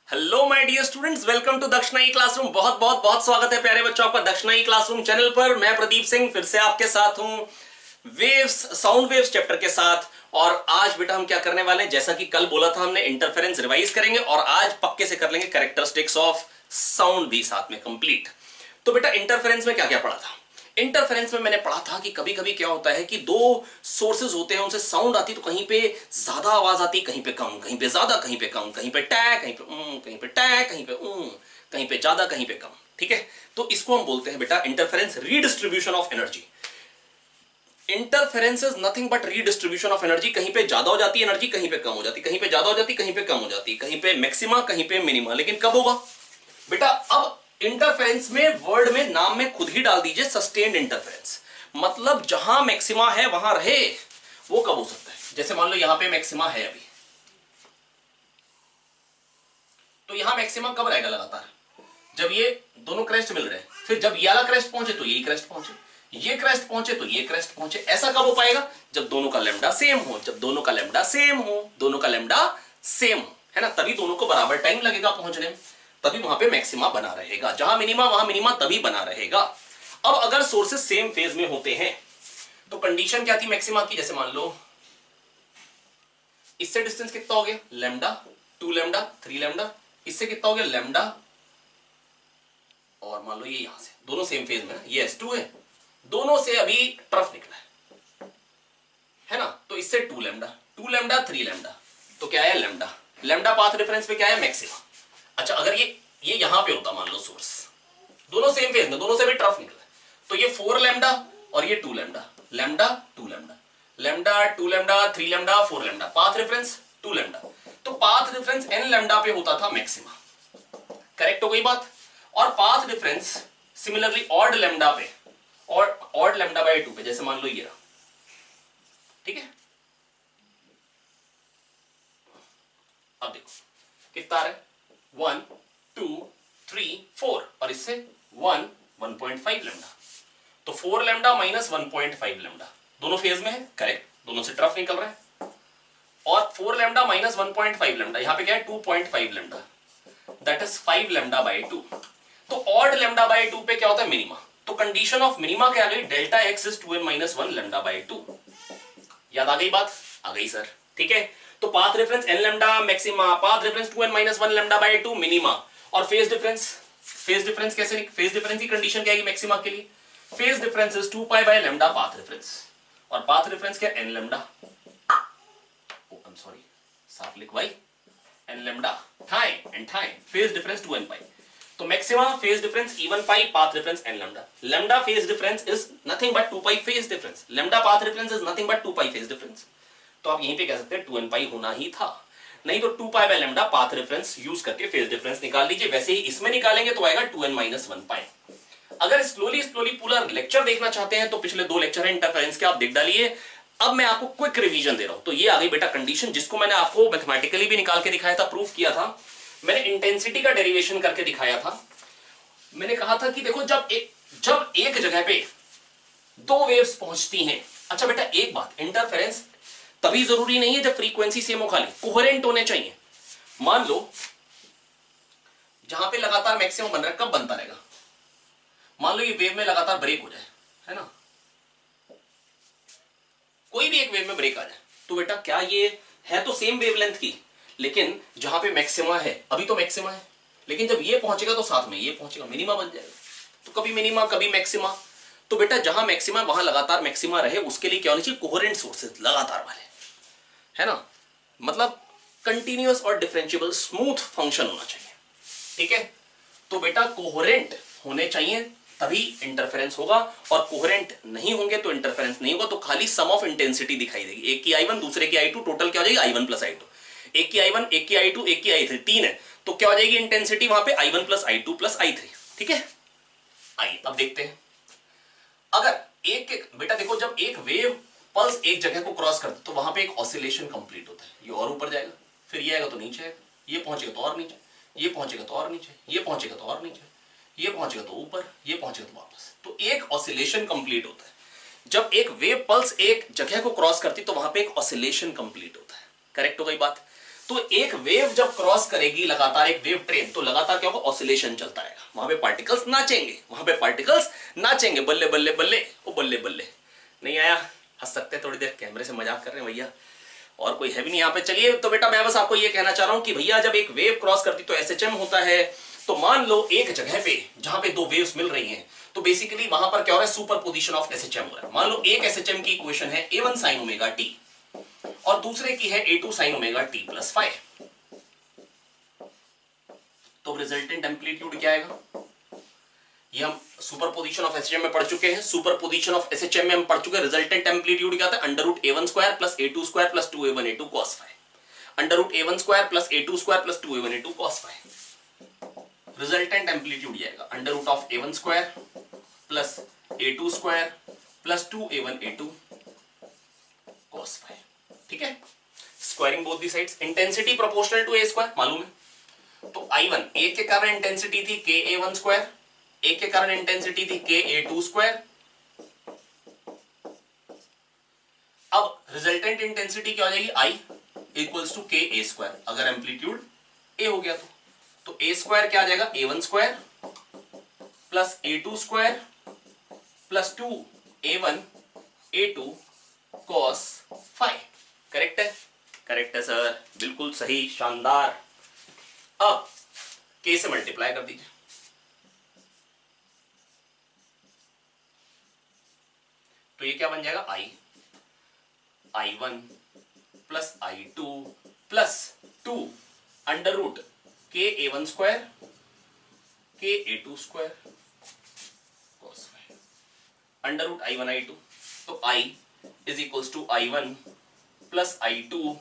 Hello my dear students, welcome to Dakshinai classroom. बहुत बहुत बहुत स्वागत है प्यारे बच्चों आपका दक्षिणाई क्लासरूम चैनल पर। मैं प्रदीप सिंह फिर से आपके साथ हूं वेव्स, साउंड वेव्स चैप्टर के साथ। और आज बेटा हम क्या करने वाले हैं, जैसा कि कल बोला था हमने इंटरफेरेंस रिवाइज करेंगे और आज पक्के से कर लेंगे कैरेक्टरिस्टिक्स ऑफ साउंड भी साथ में कंप्लीट। तो बेटा इंटरफेरेंस में क्या क्या पढ़ा था? इंटरफेरेंस में मैंने पढ़ा था कि कभी कभी क्या होता है कि दो सोर्सेज होते हैं, उनसे साउंड आती तो कहीं पे ज्यादा आवाज आती, कहीं पे कम, कहीं पे ज्यादा, कहीं पे कम, कहीं पे टै, कहीं पे कहीं पे टै, कहीं पे कहीं पे ज्यादा, कहीं पे कम। ठीक है, तो इसको हम बोलते हैं बेटा interference redistribution of energy. Interference is nothing but redistribution of energy. कहीं पे ज्यादा हो जाती है एनर्जी, कहीं पे कम हो जाती, कहीं पे ज्यादा हो जाती, कहीं पे कम हो जाती, कहीं पे मैक्सिमा, कहीं पे मिनिमा। लेकिन कब होगा बेटा? अब इंटरफेरेंस में वर्ड में नाम में खुद ही डाल दीजिए सस्टेन्ड इंटरफेरेंस। मतलब जहां मैक्सिमा है वहां रहे, वो कब हो सकता है? जैसे मान लो यहां पे मैक्सिमा है अभी, तो यहां मैक्सिमा कब रहेगा? लगातार जब ये दोनों क्रेस्ट मिल रहे हैं, फिर जब ये वाला क्रेस्ट पहुंचे तो यही क्रेस्ट पहुंचे, ये क्रेस्ट पहुंचे तो ये क्रेस्ट पहुंचे। ऐसा कब हो पाएगा? जब दोनों का लेमडा सेम हो, जब दोनों का लेमडा सेम हो, दोनों का लेमडा सेम हो, है ना, तभी दोनों को बराबर टाइम लगेगा पहुंचने में, तभी वहां पे मैक्सिमा बना रहेगा। जहां मिनिमा वहां मिनिमा तभी बना रहेगा। अब अगर सोर्सेस सेम फेज में होते हैं तो कंडीशन क्या थी मैक्सिमा की? जैसे मान लो इससे डिस्टेंस कितना हो गया? Lambda, 2 lambda, 3 lambda. इससे कितना हो गया? लेमडा, और मान लो ये यहां से दोनों सेम फेज में ना, ये S2 है, दोनों से अभी ट्रफ निकला है ना, तो इससे 2 लेमडा, 2 लेमडा, 3 लेमडा, तो क्या है? लेमडा। लेमडा पाथ रेफरेंस पे क्या है? मैक्सिमा। अच्छा, अगर ये यहां पे होता, मान लो सोर्स दोनों सेम फेज में, दोनों से भी ट्रफ निकला है, तो ये 4 लेमडा और ये 2 lambda, lambda 2 lambda, lambda 2 lambda, 3 lambda, 4 lambda, path reference 2 lambda. तो पाथ रेफरेंस n लेमडा पे होता था मैक्सिमा। करेक्ट हो गई बात? और path difference similarly odd lambda पे और ऑड लेमडा बाय 2 पे, जैसे मान लो ये रहा। ठीक है, अब देखो कितना आ रहा है? 1 2 3 4 और इससे 1 1.5 लेमडा, तो 4 लेमडा माइनस 1.5 लेमडा, दोनों फेज में है। करेक्ट, दोनों से ट्रफ निकल रहा है। और 4 लेमडा माइनस 1.5 लेमडा, यहां पे क्या है? 2.5 lambda, that is 5 lambda by 2। तो ऑड लेमडा बाय 2 पे क्या होता है? मिनिमा। तो कंडीशन ऑफ मिनिमा क्या आ गई? Delta x is 2n minus 1 lambda by 2। याद आ गई बात? आ गई सर। ठीक है, तो path reference n lambda maxima, path reference 2n minus 1 lambda by 2 minima. और फेज डिफरेंस, फेज डिफरेंस कैसे? फेज डिफरेंस की कंडीशन क्या है मैक्सिमा के लिए? Phase difference is 2 pi by lambda path reference, और पाथ रेफरेंस क्या? n lambda, oh I am sorry, साफ लिखवाई, n लेमडा थाई एंड थाई, फेज डिफरेंस 2n पाई। तो maxima phase difference even pi, path reference n lambda. Lambda phase difference is nothing but 2 pi phase difference, lambda path reference is nothing but 2 pi phase difference. तो आप यहीं पे कह सकते हैं 2n पाई होना ही था, नहीं तो 2 pi by lambda path reference use करके फेज डिफरेंस निकाल लीजिए। वैसे ही इसमें निकालेंगे तो आएगा 2n माइनस 1 पाई। अगर स्लोली स्लोली पूरा लेक्चर देखना चाहते हैं तो पिछले 2 लेक्चर हैं इंटरफेरेंस के, आप देख डालिए। अब मैं आपको क्विक रिवीजन दे रहा हूं। तो ये आ गई बेटा कंडीशन, जिसको मैंने आपको मैथमेटिकली भी निकाल के दिखाया था, प्रूफ किया था। मैंने इंटेंसिटी का डेरिवेशन करके दिखाया था। मैंने कहा था कि देखो जब एक जगह पे 2 वेव्स पहुंचती हैं। अच्छा बेटा एक बात, इंटरफेरेंस तभी जरूरी नहीं है जब फ्रीक्वेंसी सेम हो, खाली कोहेरेंट होने चाहिए। मान लो जहां पे लगातार मैक्सिमम बन रहा है, कब बनता रहेगा? मान लो ये वेव में लगातार ब्रेक हो जाए, है ना, कोई भी एक वेव में ब्रेक आ जाए, तो बेटा क्या ये है तो सेम वेवलेंथ की, लेकिन जहां पे मैक्सिमा है, अभी तो मैक्सिमा है, लेकिन जब ये पहुंचेगा तो साथ में ये पहुंचेगा, मिनिमा बन जाएगा। तो कभी मिनिमा कभी मैक्सिमा। तो बेटा जहां मैक्सिमा वहां लगातार मैक्सिमा रहे, उसके लिए क्या होनी चाहिए? कोहेरेंट सोर्सेज, लगातार वाले, है ना, मतलब कंटिन्यूअस और डिफरेंशिएबल स्मूथ फंक्शन होना चाहिए। ठीक है, तो बेटा कोहेरेंट होने चाहिए तभी इंटरफेरेंस होगा, और कोहेरेंट नहीं होंगे तो इंटरफेरेंस नहीं होगा। तो खाली सम ऑफ इंटेंसिटी दिखाई देगी, एक की I1 दूसरे की I2, टोटल क्या हो जाएगी? I1 plus I2। एक की I1, एक की I2, एक की I3, 3 है, तो क्या हो जाएगी इंटेंसिटी वहां पे? I1 plus I2 plus I3। ठीक है, आइए अब देखते हैं। अगर एक बेटा देखो, जब एक वेव पल्स एक जगह को क्रॉस करती तो वहां पे एक ऑसिलेशन कंप्लीट होता है। ये और ऊपर जाएगा, फिर ये आएगा तो नीचे आएगा, ये पहुंचेगा तो और नीचे, ये पहुंचेगा तो और नीचे, ये पहुंचेगा तो और नीचे, ये पहुंचेगा तो ऊपर, ये पहुंचेगा तो वापस। तो एक ऑसिलेशन कंप्लीट होता है। जब एक वेव पल्स एक जगह को क्रॉस करती तो वहां पे एक ऑसिलेशन कंप्लीट होता है। करेक्ट हो गई बात? तो एक वेव जब क्रॉस करेगी लगातार, एक वेव ट्रेन, तो लगातार क्या होगा, ऑसिलेशन चलता रहेगा, वहां पे पार्टिकल्स नाचेंगे, वहां पे पार्टिकल्स नाचेंगे, बल्ले बल्ले बल्ले ओ बल्ले बल्ले। नहीं आया, हंस सकते हैं थोड़ी देर, कैमरे से मजाक कर रहे हैं भैया, और कोई है भी नहीं यहाँ पे। चलिए तो बेटा मैं बस आपको ये कहना चाह रहा हूं कि भैया जब एक वेव क्रॉस करती तो एसएचएम होता है। तो मान लो एक जगह पे जहां पे दो वेव्स मिल रही हैं, तो बेसिकली वहां पर क्या हो रहा है, सुपर पोजिशन ऑफ एसएचएम हो रहा है। मान लो एक एसएचएम की इक्वेशन है A1 sin ओमेगा टी और दूसरे की है A2 sin omega T plus five. तो रिजल्टेंट एम्पलीट्यूड क्या आएगा, ये हम सुपर पोजिशन ऑफ एसएचएम में पढ़ चुके हैं, सुपर पोजिशन ऑफ एसएचएम में हम पढ़ चुके हैं। रिजल्टेंट एम्पलीट्यूड क्या था, √A1 square plus A2 square plus 2A1 A2 cos five, √A1 square plus A2 square plus 2A1 A2 cos five. Resultant amplitude आएगा √A1 square plus A2 square plus 2A1 A2 cos five. ठीक है, squaring both the sides, intensity proportional to A square मालूम है। तो I1 एक के कारण intensity थी KA1 स्क्वायर, एक के कारण इंटेंसिटी थी KA2 स्क्वायर। अब रिजल्टेंट इंटेंसिटी क्या हो जाएगी, I equals to KA square, अगर एम्पलीट्यूड A हो गया तो A स्क्वायर क्या आ जाएगा, A1 square plus A2 square plus 2A1 A2 cos five. Correct है, करेक्ट है सर, बिल्कुल सही, शानदार। अब K से मल्टीप्लाई कर दीजिए, तो ये क्या बन जाएगा, I1 plus I2 plus 2 under root KA1 square KA2 square cos five under root I1 I2। तो I is equals to I1 plus I2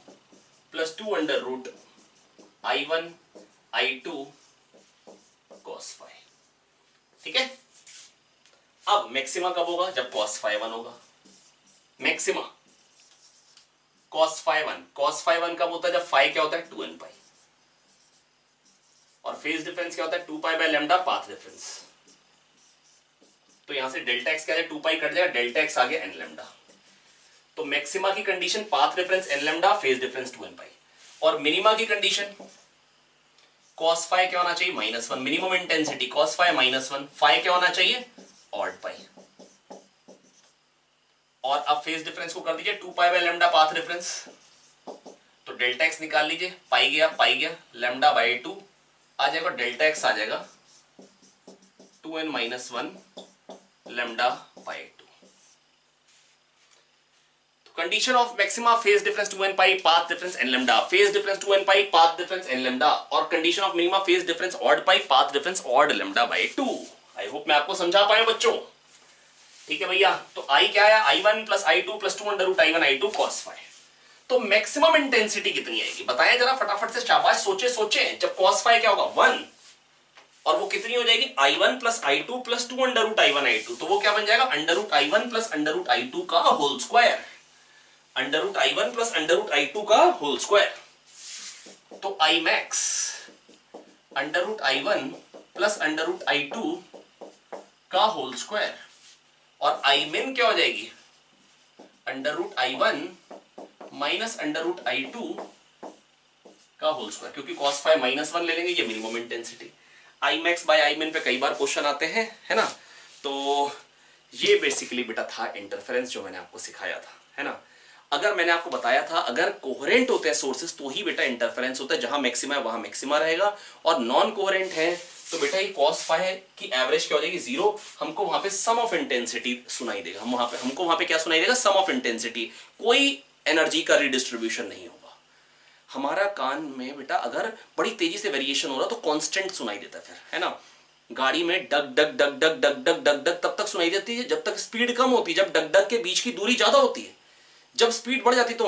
plus 2 under root I1 I2 cos five. ठीक है, अब मैक्सिमा कब होगा, जब cos five 1 होगा। Maxima cos five 1, cos five 1 कब होता है, जब फाइव क्या होता है 2n पाई, और फेज डिफरेंस क्या होता है 2 pi by lambda path difference. तो यहां से डेल्टा एक्स क्या है, 2 पाई कट जाएगा, डेल्टा एक्स आ गया n लैम्डा। तो मैक्सिमा की condition path difference n lambda, phase difference 2n पाई, और मिनिमा की कंडीशन cos फाइव क्या होना चाहिए, -1, minimum intensity cos five -1, five क्या होना चाहिए, ऑड पाई। और अब फेज डिफरेंस को कर दीजिए 2 pi by lambda path difference, तो डेल्टा एक्स निकाल लीजिए, पाई गया लैम्डा बाय 2 आ जाएगा, डेल्टा एक्स आ जाएगा 2n-1 lambda by 2। Condition of maxima phase difference 2n pi path difference n lambda, phase difference 2n pi path difference n lambda, और condition of minima phase difference odd pi path difference odd lambda by 2। I hope मैं आपको समझा पाया बच्चों। ठीक है भैया, तो I क्या आया, I1 plus I2 plus 2 under root I1 I2 cos five. तो मैक्सिमम इंटेंसिटी कितनी आएगी बताएं जरा फटाफट से, शाबाश, सोचे जब cos फाइव क्या होगा 1, और वो कितनी हो जाएगी, I1 plus I2 plus 2 under root I1 I2, तो वो क्या बन जाएगा, under root I1 plus under root I2 का whole square, under root I1 plus under root I2 का होल स्क्वायर। तो I max under root I1 plus under root I2 का whole square, और I min क्या हो जाएगी, under root I1 minus under root I2 का whole square, क्योंकि cos five -1 ले लेंगे, ये minimum intensity. I max by I min पे कई बार क्वेश्चन आते हैं, है ना। तो ये बेसिकली बेटा था इंटरफेरेंस जो मैंने आपको सिखाया था, है ना। अगर मैंने आपको बताया था अगर कोहेरेंट होते हैं सोर्सेस तो ही बेटा इंटरफेरेंस होता है, जहां मैक्सिमा है वहां मैक्सिमा रहेगा, और नॉन कोहेरेंट है तो बेटा ये cos फाइव की एवरेज क्या हो जाएगी 0, हमको वहां पे सम ऑफ इंटेंसिटी सुनाई देगा, हमको वहां पे क्या सुनाई देगा, सम ऑफ इंटेंसिटी, कोई एनर्जी का रिडिस्ट्रीब्यूशन नहीं होगा। हमारा कान में बेटा अगर बड़ी तेजी से वेरिएशन हो रहा तो कांस्टेंट सुनाई देता है, फिर है ना। गाड़ी में डग डग डग डग डग डग डग डग तब तक सुनाई देती है जब तक स्पीड कम होती है, जब डग डग के बीच की दूरी ज्यादा होती है, जब स्पीड बढ़ जाती तो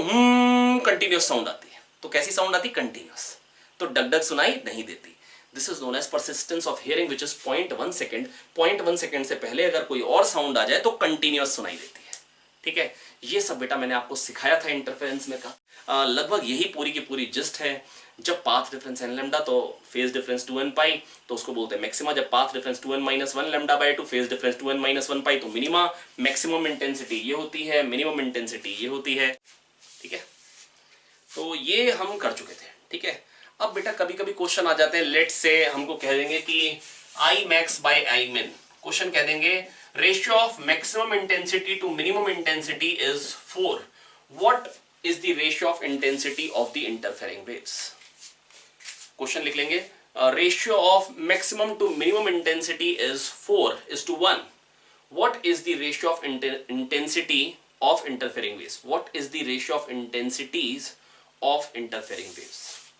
कंटिन्यूअस साउंड आती है। तो कैसी साउंड आती, कंटिन्यूअस, तो डग डग सुनाई नहीं देती। This is known as persistence of hearing which is 0.1 second. 0.1 second से पहले अगर कोई और साउंड आ जाए तो कंटिन्यूअस सुनाई देती है। ठीक है, ये सब बेटा मैंने आपको सिखाया था इंटरफेरेंस में का, लगभग यही पूरी की पूरी जिस्ट है। जब पाथ डिफरेंस n लैम्डा तो फेज डिफरेंस 2n पाई, तो उसको बोलते हैं मैक्सिमा। जब path difference 2n-1 lambda by 2, phase difference 2n-1 पाई, तो मिनिमा। मैक्सिमम इंटेंसिटी ये होती है, मिनिमम इंटेंसिटी ये होती है। ठीक है, तो ये हम कर चुके थे। ठीक है। अब बेटा कभी कभी क्वेश्चन आ जाते हैं, लेट से हमको कह देंगे कि आई मैक्स बाय आई मिन, क्वेश्चन कह देंगे ratio of maximum intensity to minimum intensity is 4, what is the ratio of intensity of the interfering waves. Question लिख लेंगे, ratio of maximum to minimum intensity is 4:1, what is the ratio of intensity of interfering waves, what is the ratio of intensities of interfering waves,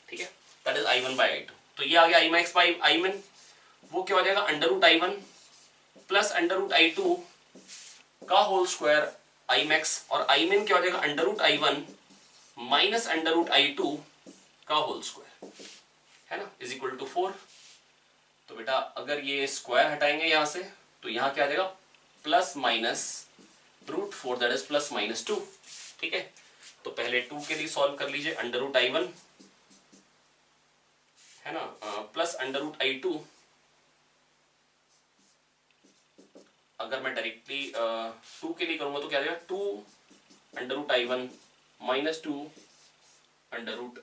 ठीक है, that is I1 by I2। तो ये आ गया I max by I min, वो क्या हो जाएगा under root I1 plus under root I2 का होल स्क्वायर I max, और I min क्या हो जाएगा under root I1 minus under root I2 का होल स्क्वायर, है ना, इज इक्वल टू 4। तो बेटा अगर ये स्क्वायर हटाएंगे यहां से तो यहां क्या आ जाएगा plus minus root 4, that is plus minus 2, ठीक है। तो पहले 2 के लिए सॉल्व कर लीजिए, अंडर रूट I1 है ना प्लस अंडर रूट I2, अगर मैं डायरेक्टली 2 के लिए करूंगा तो क्या आ जाएगा 2 under root I1 minus 2 under root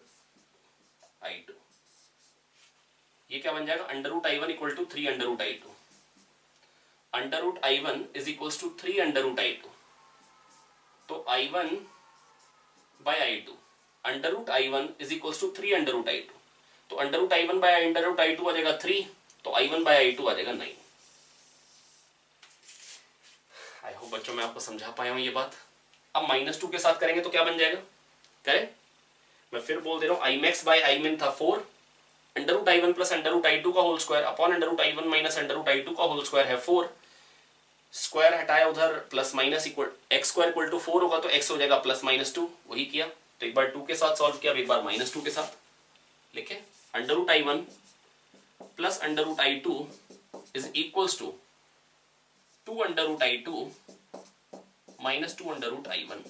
I2, ये क्या बन जाएगा under root I1 equal to 3 under root I2, under root I1 is equals to 3 under root I2, तो I1 by I2, under root I1 is equals to 3 under root I2, तो under root I1 by under root I2 आ जाएगा 3, तो I1 by I2 आ जाएगा 9। I hope बच्चों मैं आपको समझा पाया हूं ये बात। अब -2 के साथ करेंगे तो क्या बन जाएगा, करें, मैं फिर बोल दे रहा हूं, I max by I min था 4, under root I1 plus under root I2 का whole square upon under root I1 minus under root I2 का होल स्क्वायर है 4, स्क्वायर हटाया उधर plus minus equal x square equal to 4 होगा तो x हो जाएगा प्लस माइनस 2, वही किया। तो एक बार 2 के साथ सॉल्व किया, अब एक बार -2 के साथ लिखे, under root I1 plus under root I2 is equals to 2 under root I2 minus 2 under root I1।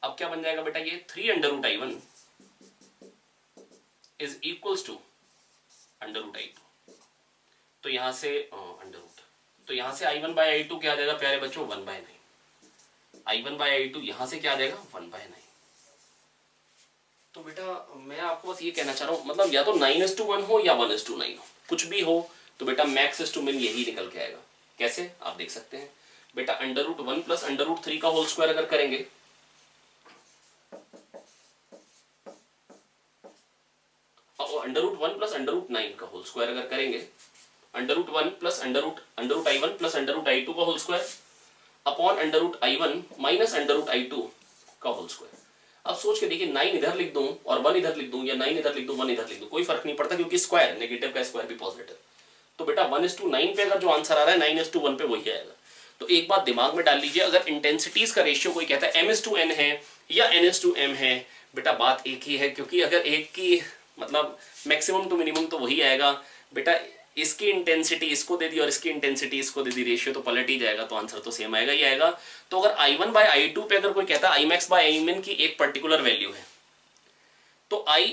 अब क्या बन जाएगा बेटा ये 3 under root I1 is equals to under root I2, तो यहां से अंडर रूट, तो यहां से I1 बाय I2 क्या आ जाएगा प्यारे बच्चों 1/9, I1 बाय I2 यहां से क्या आ जाएगा 1/9। तो बेटा मैं आपको बस ये कहना चाह रहा हूं, मतलब या तो 9:1 हो या 1:9 हो, कुछ भी हो, तो बेटा मैक्स टू मिन यही निकल के आएगा। कैसे आप देख सकते हैं बेटा, under root 1 plus under root 3 का होल स्क्वायर अगर करेंगे, under root 1 plus under root 9 का होल स्क्वायर अगर करेंगे, under root 1 plus under root I1 plus under root I2 का whole square upon under root I1 minus under root I2 का whole square. अब सोच के देखिए 9 इधर लिख दूं और 1 इधर लिख दूं, या 9 इधर लिख दूं 1 इधर लिख दूं, कोई फर्क नहीं पड़ता क्योंकि स्क्वायर, नेगेटिव का स्क्वायर भी पॉजिटिव। तो बेटा 1:9 पे अगर जो आंसर आ रहा है 9:1 पे वही आएगा। तो एक बात दिमाग में डाल लीजिए, अगर इंटेंसिटीज का रेशियो कोई कहता है m:n है या n:m है, बेटा बात एक ही है, क्योंकि अगर एक की मतलब मैक्सिमम टू मिनिमम तो वही आएगा। बेटा इसकी इंटेंसिटी इसको दे दी और इसकी इंटेंसिटी इसको दे दी, रेशियो तो पलट ही जाएगा, तो आंसर तो सेम आएगा ही आएगा। तो अगर I1 बाय I2 पे अगर कोई कहता है I max by I min की एक पर्टिकुलर वैल्यू है, तो I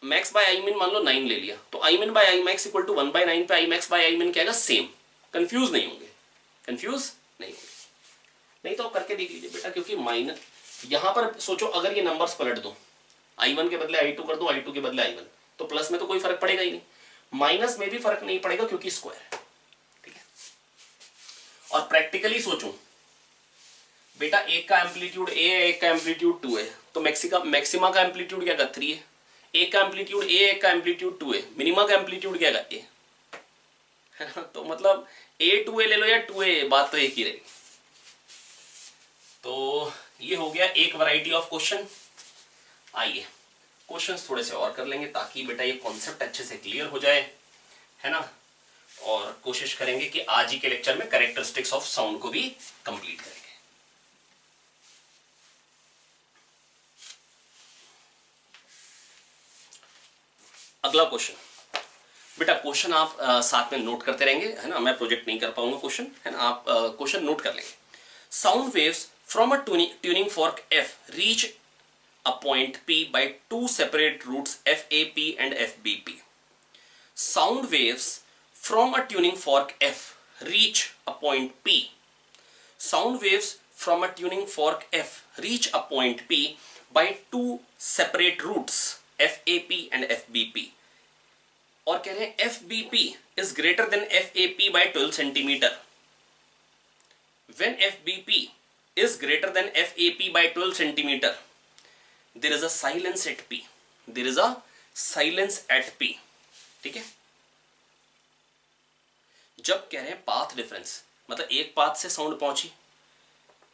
max by I min मान लो 9 ले लिया, तो I min by I max equal to 1/9 पे I max by I min क्या आएगा सेम। कंफ्यूज नहीं होंगे, कंफ्यूज नहीं होंगे, नहीं तो आप करके देख लीजिए बेटा, क्योंकि माइनस यहां पर सोचो अगर ये नंबर्स पलट दो, I1 के बदले I2 कर दो, I2 के बदले I1, तो प्लस में तो कोई फर्क पड़ेगा ही नहीं, माइनस में भी फर्क नहीं पड़ेगा क्योंकि स्क्वायर, ठीक है। और प्रैक्टिकली सोचो बेटा, एक का एम्पलीट्यूड A है, एक का एम्पलीट्यूड 2 है, तो मैक्सिमा का एम्पलीट्यूड क्या होगा 3 है, एक का एम्पलीट्यूड A, एक का एम्पलीट्यूड 2 है, मिनिमा का एम्पलीट्यूड क्या होगा A, है ना। तो मतलब A 2A ले लो या 2A, बात तो एक ही रहेगी। तो ये हो गया एक वैरायटी ऑफ क्वेश्चन। आइए क्वेश्चंस थोड़े से और कर लेंगे ताकि बेटा ये कॉन्सेप्ट अच्छे से क्लियर हो जाए, है ना। और कोशिश करेंगे कि आज ही के लेक्चर में कैरेक्टरिस्टिक्स ऑफ साउंड को भी कंप्लीट करेंगे। अगला क्वेश्चन बेटा, क्वेश्चन आप साथ में नोट करते रहेंगे, है ना, मैं प्रोजेक्ट नहीं कर पाऊंगा क्वेश्चन, है ना, आप क्वेश्चन नोट कर लेंगे। Sound waves from a tuning fork F reach a point P by two separate roots FAP and FBP. Sound waves from a tuning fork F reach a point P. Sound waves from a tuning fork F reach a point P by two separate roots FAP and FBP, और कह रहे हैं FBP is greater than FAP by 12 centimeter. When FBP is greater than FAP by 12 centimeter, there is a silence at P. There is a silence at P. ठीक है, जब कह रहे हैं पाथ डिफरेंस, मतलब एक पाथ से साउंड पहुंची,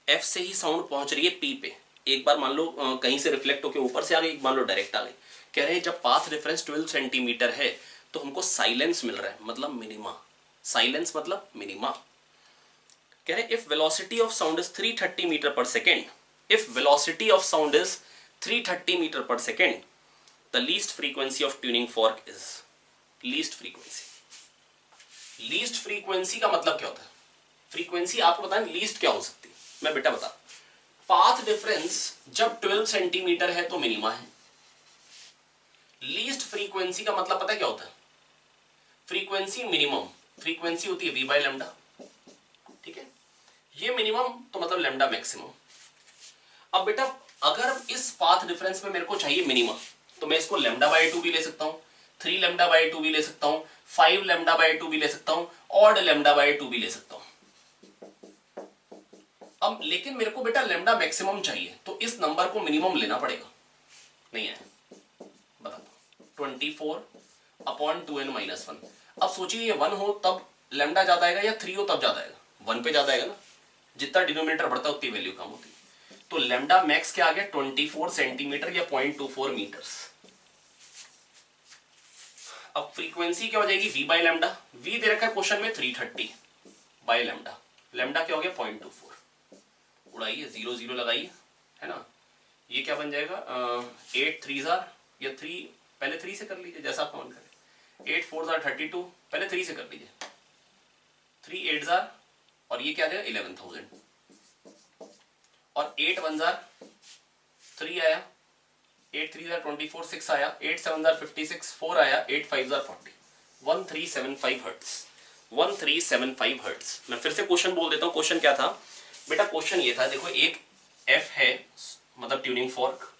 F से ही साउंड पहुंच रही है P पे, एक बार मान लो कहीं से रिफ्लेक्ट होकर ऊपर से आ गई, एक मान लो डायरेक्ट आ गई। कह रहे हैं जब पाथ डिफरेंस 12 सेंटीमीटर है तो हमको साइलेंस मिल रहा है, मतलब मिनिमा। साइलेंस मतलब मिनिमा। कह रहे हैं if velocity of sound is 330 metre per second, if velocity of sound is 330 metre per second, the least frequency of tuning fork is, least frequency. Least frequency का मतलब क्या होता है? फ्रीक्वेंसी आपको बताएं लीस्ट क्या हो सकती है, मैं बेटा बता। पाथ डिफरेंस जब 12 सेंटीमीटर है तो मिनिमा है। लीस्ट फ्रीक्वेंसी का मतलब पता है क्या होता है? फ्रीक्वेंसी मिनिमम, फ्रीक्वेंसी होती है v बाय लैम्डा, ठीक है, ये मिनिमम तो मतलब लैम्डा मैक्सिमम। अब बेटा अगर इस पाथ डिफरेंस में मेरे को चाहिए मिनिमम, तो मैं इसको लैम्डा बाय 2 भी ले सकता हूं, 3 लैम्डा बाय 2 भी ले सकता हूं, 5 लैम्डा बाय 2 भी ले सकता हूं, ऑड लैम्डा बाय 2 भी ले सकता हूं। अब लेकिन मेरे को बेटा लैम्डा मैक्सिमम चाहिए, तो इस नंबर को मिनिमम लेना पड़ेगा। नहीं है, बता दो, 24/2n-1। अब सोचिए ये 1 हो तब लैम्डा ज्यादा आएगा या 3 हो तब ज्यादा आएगा? 1 पे ज्यादा आएगा ना, जितना डिनोमिनेटर बढ़ता है उतनी वैल्यू कम होती है। तो लैम्डा मैक्स क्या आ गया? 24 सेंटीमीटर या 0.24 मीटर्स। अब फ्रीक्वेंसी क्या हो जाएगी? v by lambda. v दे रखा है क्वेश्चन में 330 बाय लैम्डा, लैम्डा क्या हो गया? 0.24। उड़ाइए, 0 0 लगाइए, है ना, ये क्या बन जाएगा? 8 3 या 3, पहले 3 से कर लीजिए जैसा आप मन करें। 8 4 32, पहले 3 से कर लीजिए। 3 8 और ये क्या आ जाएगा? 11,000। और 8 1 3 आया, 8 3 24, 6 आया, 8 7 56, 4 आया, 8 5 40, 1375 हर्ट्ज, 1375 हर्ट्ज। मैं फिर से क्वेश्चन बोल देता हूँ। क्वेश्चन क्या था बेटा? क्वेश्चन ये था, देखो एक F है, मतलब ट्यूनिंग फॉर्क,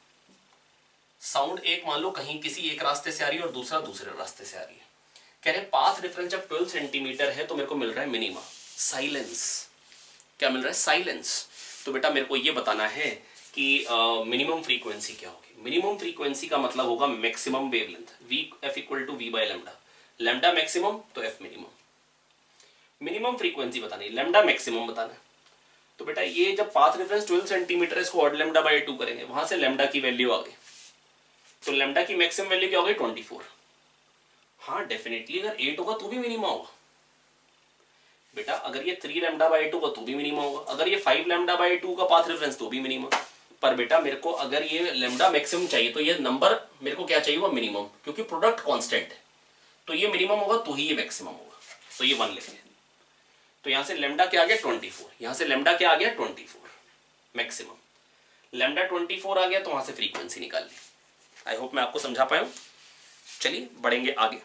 साउंड एक मान लो कहीं किसी एक रास्ते से आ रही है और दूसरा दूसरे रास्ते से आ रही है। कह रहे पाथ डिफरेंस जब 12 सेंटीमीटर है तो मेरे को मिल रहा है मिनिमा, साइलेंस। क्या मिल रहा है? साइलेंस। तो बेटा मेरे को ये बताना है कि मिनिमम फ्रीक्वेंसी क्या होगी। मिनिमम फ्रीक्वेंसी का मतलब होगा maximum wavelength, F = v by lambda. Lambda maximum तो F मिनिमम। मिनिमम फ्रीक्वेंसी बतानी, लैम्डा मैक्सिमम बताना है। तो बेटा ये जब पाथ डिफरेंस 12 सेंटीमीटर है, इसको ऑड लैम्डा बाय 2 करेंगे, वहां से लैम्डा की वैल्यू आ गई, तो लैम्डा की मैक्सिमम वैल्यू क्या हो गई? 24। हाँ डेफिनेटली अगर 8 होगा तो भी मिनिमा होगा बेटा, अगर ये 3 लैम्डा बाय 2 का तो भी मिनिमा होगा, अगर ये 5 लैम्डा बाय 2 का पाथ डिफरेंस तो भी मिनिमा। पर बेटा मेरे को अगर ये लैम्डा मैक्सिमम चाहिए तो ये नंबर मेरे को क्या चाहिए? वो मिनिमम, क्योंकि प्रोडक्ट कांस्टेंट है, तो ये मिनिमम होगा तो ही ये मैक्सिमम होगा। तो ये 1 लेंगे, तो यहां से लैम्डा क्या आ गया? 24। यहां से लैम्डा क्या आ गया? 24 मैक्सिमम। लैम्डा 24 आ गया तो वहां से फ्रीक्वेंसी निकाल ली। आई होप मैं आपको समझा पाया हूं। चलिए बढ़ेंगे आगे।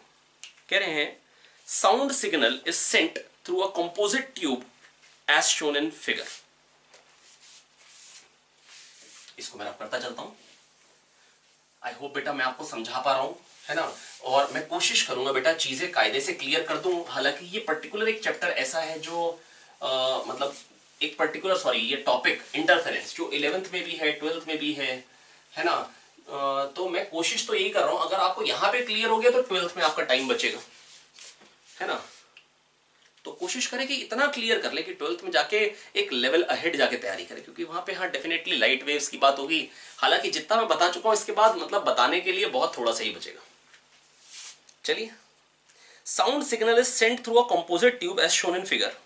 कह रहे हैं sound signal is sent through a composite tube as shown in figure. इसको मैं करता चलता हूं। आई होप बेटा मैं आपको समझा पा रहा हूं, है ना, और मैं कोशिश करूंगा बेटा चीजें कायदे से क्लियर कर दूं। हालांकि ये पर्टिकुलर एक चैप्टर ऐसा है जो मतलब एक पर्टिकुलर ये टॉपिक इंटरफेरेंस जो 11th में भी है, 12th में भी है ना, तो मैं कोशिश तो यही कर रहा हूं, अगर आपको यहां पे क्लियर हो गया तो 12th में आपका टाइम बचेगा, है ना। तो कोशिश करें कि इतना क्लियर कर ले कि 12th में जाके एक लेवल अहेड जाके तैयारी करें, क्योंकि वहां पे हाँ डेफिनेटली लाइट वेव्स की बात होगी। हालांकि जितना मैं बता चुका हूं इसके बाद मतलब बताने के लिए बहुत थोड़ा सा ही बचेगा। चलिए, sound signal is sent through a composite tube as shown in figure.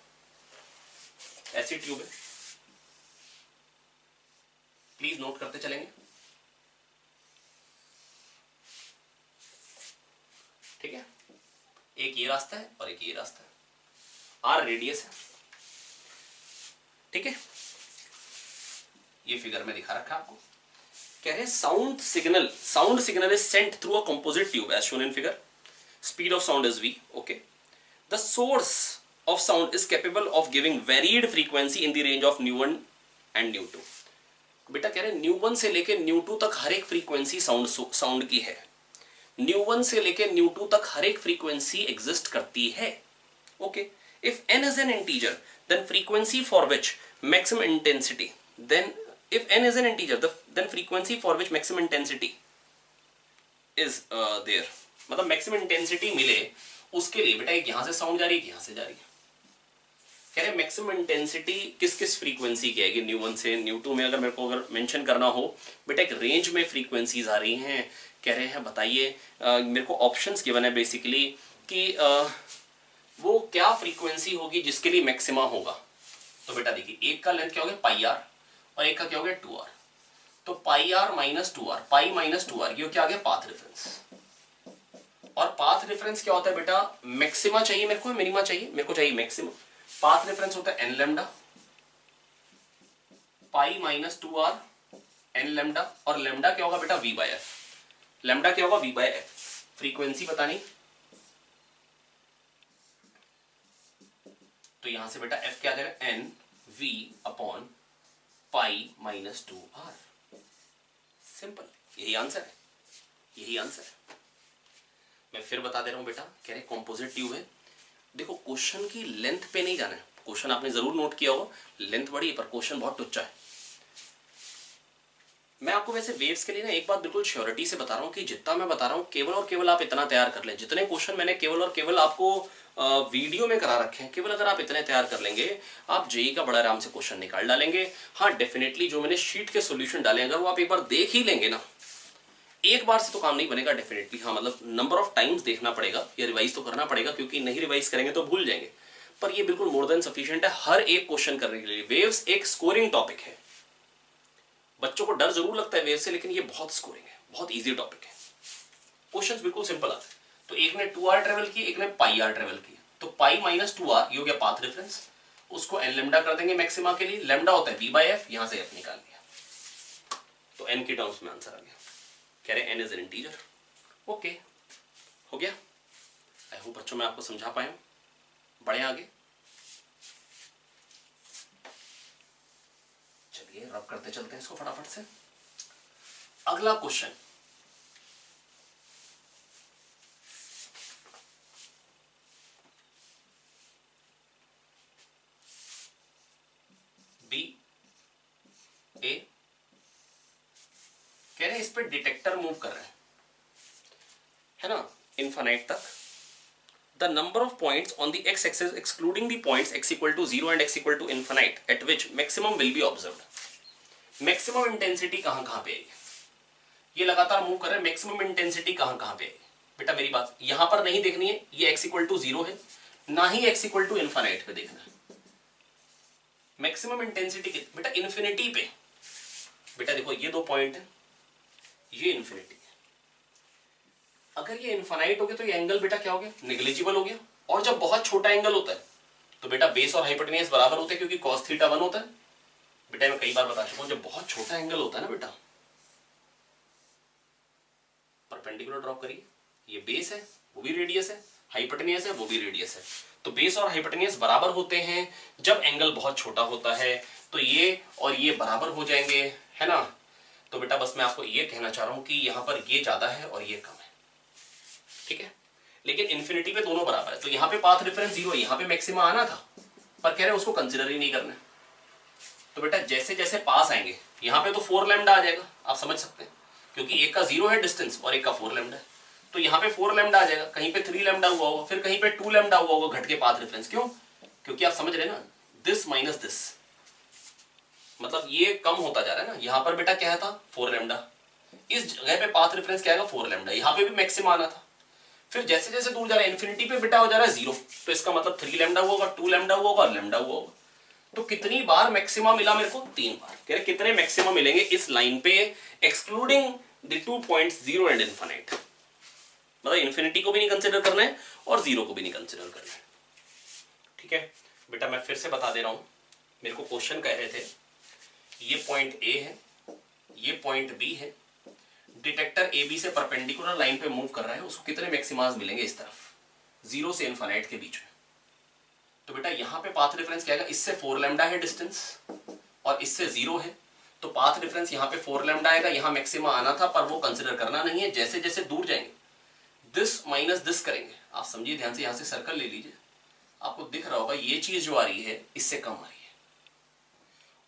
ऐसी ट्यूब है, प्लीज नोट करते चलेंगे, ठीक है। एक ये रास्ता है और एक ये रास्ता है, आर रेडियस है, ठीक है। ये फिगर में दिखा रखा आपको। कह रहे हैं sound signal is sent through a composite tube as shown in figure. Speed of sound is v. Okay. The source of sound is capable of giving varied frequency in the range of nu1 and nu2. बेटा कह रहे हैं न्यू1 से लेके न्यू2 तक हर एक frequency sound की है। न्यू1 से लेके न्यू2 तक हर एक फ्रीक्वेंसी एग्जिस्ट करती है। Okay, if n is an integer then frequency for which maximum intensity then if n is an integer then frequency for which maximum intensity is there, मतलब मैक्सिमम इंटेंसिटी मिले उसके लिए बेटा एक यहां से साउंड जा रही है, यहां से जा रही है। कह रहे मैक्सिमम इंटेंसिटी किस किस फ्रीक्वेंसी की आएगी न्यू1 से न्यू2 में, अगर मेरे को अगर मेंशन करना हो बेटा एक रेंज में फ्रीक्वेंसीज आ रही हैं। कह रहे हैं बताइए, मेरे को ऑप्शंस गिवन है बेसिकली कि वो क्या फ्रीक्वेंसी होगी जिसके लिए मैक्सिमा होगा। तो बेटा देखिए एक का लेंथ क्या हो गया पाई आर और एक का क्या हो गया 2r। तो pi r minus 2r, pi minus 2r, ये क्या आ गया पाथ रेफरेंस। और पाथ रेफरेंस क्या होता है बेटा, मैक्सिमा चाहिए मेरे को, मिनिमा चाहिए, मेरे को चाहिए मैक्सिमा। पाथ रेफरेंस होता है n lambda, pi minus 2r n lambda, और लेमडा क्या होगा बेटा वी बाय एफ। लेमडा क्या होगा वी बाय एफ, फ्रीक्वेंसी बतानी। तो यहां से बेटा एफ क्या आ जाएगा n v upon pi minus 2r। Simple, यही आंसर है, यही आंसर है। मैं फिर बता दे रहा हूं बेटा, कह रहे कॉम्पोजिट ट्यूब है। देखो क्वेश्चन की लेंथ पे नहीं जाना है, क्वेश्चन आपने जरूर नोट किया होगा लेंथ बड़ी है पर क्वेश्चन बहुत टुच्चा है। मैं आपको वैसे वेव्स के लिए ना एक बात बिल्कुल श्योरिटी से बता रहा हूँ कि जितना मैं बता रहा हूँ केवल और केवल आप इतना तैयार कर लें, जितने क्वेश्चन मैंने केवल और केवल आपको वीडियो में करा रखे हैं, केवल अगर आप इतने तैयार कर लेंगे आप जेई का बड़ा आराम से क्वेश्चन निकाल डालेंगे। हाँ डेफिनेटली जो मैंने शीट के सोल्यूशन डाले अगर वो आप एक बार देख ही लेंगे ना, एक बार से तो काम नहीं बनेगा डेफिनेटली। हाँ मतलब नंबर ऑफ टाइम्स देखना पड़ेगा या रिवाइज तो करना पड़ेगा, क्योंकि नहीं रिवाइज करेंगे तो भूल जाएंगे, पर ये बिल्कुल मोर देन सफिशिएंट है हर एक क्वेश्चन करने के लिए। वेव्स एक स्कोरिंग टॉपिक है, बच्चों को डर जरूर लगता है वेव से, लेकिन ये बहुत स्कोरिंग है, बहुत इजी टॉपिक है, क्वेश्चंस बिल्कुल सिंपल आते हैं। तो एक ने 2r ट्रेवल की, एक ने पाई आर ट्रेवल की, तो पाई माइनस 2r ये हो गया पाथ रेफरेंस, उसको एन लेमडा कर देंगे मैक्सिमा के लिए। लेमडा होता है v बाय एफ, यहां से एफ निकाल लिया, तो n के टर्म्स में आंसर आ गया। कह रहे n is an integer. Okay हो गया, आई होप बच्चों मैं आपको समझा पाया हूं। बढ़े आगे, चलिए रब करते चलते हैं इसको फटाफट से। अगला क्वेश्चन, बी ए, कह रहे हैं इस पे डिटेक्टर मूव कर रहे हैं, है ना, इनफाइनाइट तक। The number of points on the x-axis excluding the points x equal to 0 and x equal to infinite at which maximum will be observed. Maximum intensity कहां कहां पे आएगी, ये लगातार मूव कर रहे हैं, मैक्सिमम इंटेंसिटी कहां कहां पे आएगी। बेटा मेरी बात यहां पर नहीं देखनी है, ये x इक्वल टू 0 है, ना ही x इक्वल टू इनफाइनाइट पे देखना है। मैक्सिमम इंटेंसिटी बेटा इन्फिनिटी पे, बेटा देखो ये दो पॉइंट है, ये इन्फिनिटी। अगर ये इनफाइनाइट हो गया तो ये एंगल बेटा क्या हो गया, नेग्लिजिबल हो गया। और जब बहुत छोटा एंगल होता है तो बेटा बेस और हाइपोटेन्यूज बराबर होते हैं, क्योंकि cos थीटा 1 होता है। बेटा मैं कई बार बता चुका हूं, जब बहुत छोटा एंगल होता है ना बेटा, परपेंडिकुलर ड्रॉ करिए, ये बेस है वो भी रेडियस है, हाइपोटेन्यूज है वो भी रेडियस है, तो बेस और हाइपोटेन्यूज बराबर होते हैं जब एंगल बहुत छोटा होता है, तो ये और ये बराबर हो जाएंगे, है ना। तो बेटा बस मैं आपको ये कहना चाह रहा हूं कि यहां पर ये ज्यादा है और ये कम है, ठीक है, लेकिन इन्फिनिटी पे दोनों बराबर है। तो यहाँ पे पाथ रेफरेंस 0 है, यहाँ पे मैक्सिमा आना था, पर कह रहे हैं उसको कंसिडर ही नहीं करना। तो बेटा जैसे जैसे पास आएंगे यहाँ पे तो 4 लैम्डा आ जाएगा, आप समझ सकते हैं, क्योंकि एक का 0 है डिस्टेंस और एक का 4 लैम्डा है, तो यहाँ पे 4 लैम्डा आ जाएगा, कहीं पे 3 लैम्डा हुआ होगा, फिर कहीं पे 2 लैम्डा हुआ होगा घट के पाथ रेफरेंस। क्यों, क्योंकि आप समझ रहे ना, दिस माइनस दिस, मतलब ये कम होता जा रहा है ना। यहाँ पर बेटा क्या था 4 लैम्डा, इस जगह पे पाथ रेफरेंस क्या आएगा 4 लैम्डा, यहाँ पे भी मैक्सिमा आना था, फिर जैसे जैसे दूर जा रहा है इन्फिनिटी पे बेटा हो जा रहा है 0, तो इसका मतलब 3 लैम्डा हुआ होगा, 2 लैम्डा हुआ होगा और लैम्डा हुआ होगा। तो कितनी बार मैक्सिमा मिला मेरे को, 3 बार। कह रहे कितने मैक्सिमा मिलेंगे इस लाइन पे excluding the 2 points 0 and infinite, मतलब इन्फिनिटी को भी नहीं कंसिडर करना है और 0 को भी नहीं कंसिडर करना है, ठीक है। बेटा मैं फिर से बता दे रहा हूं, मेरे को क्वेश्चन कह रहे थे ये पॉइंट ए है, ये पॉइंट बी है, डिटेक्टर ए बी से परपेंडिकुलर लाइन पे मूव कर रहा है, उसको कितने मैक्सिमास मिलेंगे इस तरफ 0 से इनफाइनाइट के बीच में। तो बेटा यहाँ पे पाथ रेफरेंस क्या आएगा, इससे 4 लैम्डा है डिस्टेंस और इससे 0 है, तो पाथ डिफरेंस यहाँ पे 4 लैम्डा आएगा, यहाँ मैक्सिमा आना था पर वो कंसिडर करना नहीं है। जैसे जैसे दूर जाएंगे दिस माइनस दिस करेंगे, आप समझिए ध्यान से, यहाँ से सर्कल ले लीजिए, आपको दिख रहा होगा ये चीज जो आ रही है इससे कम आ रही है।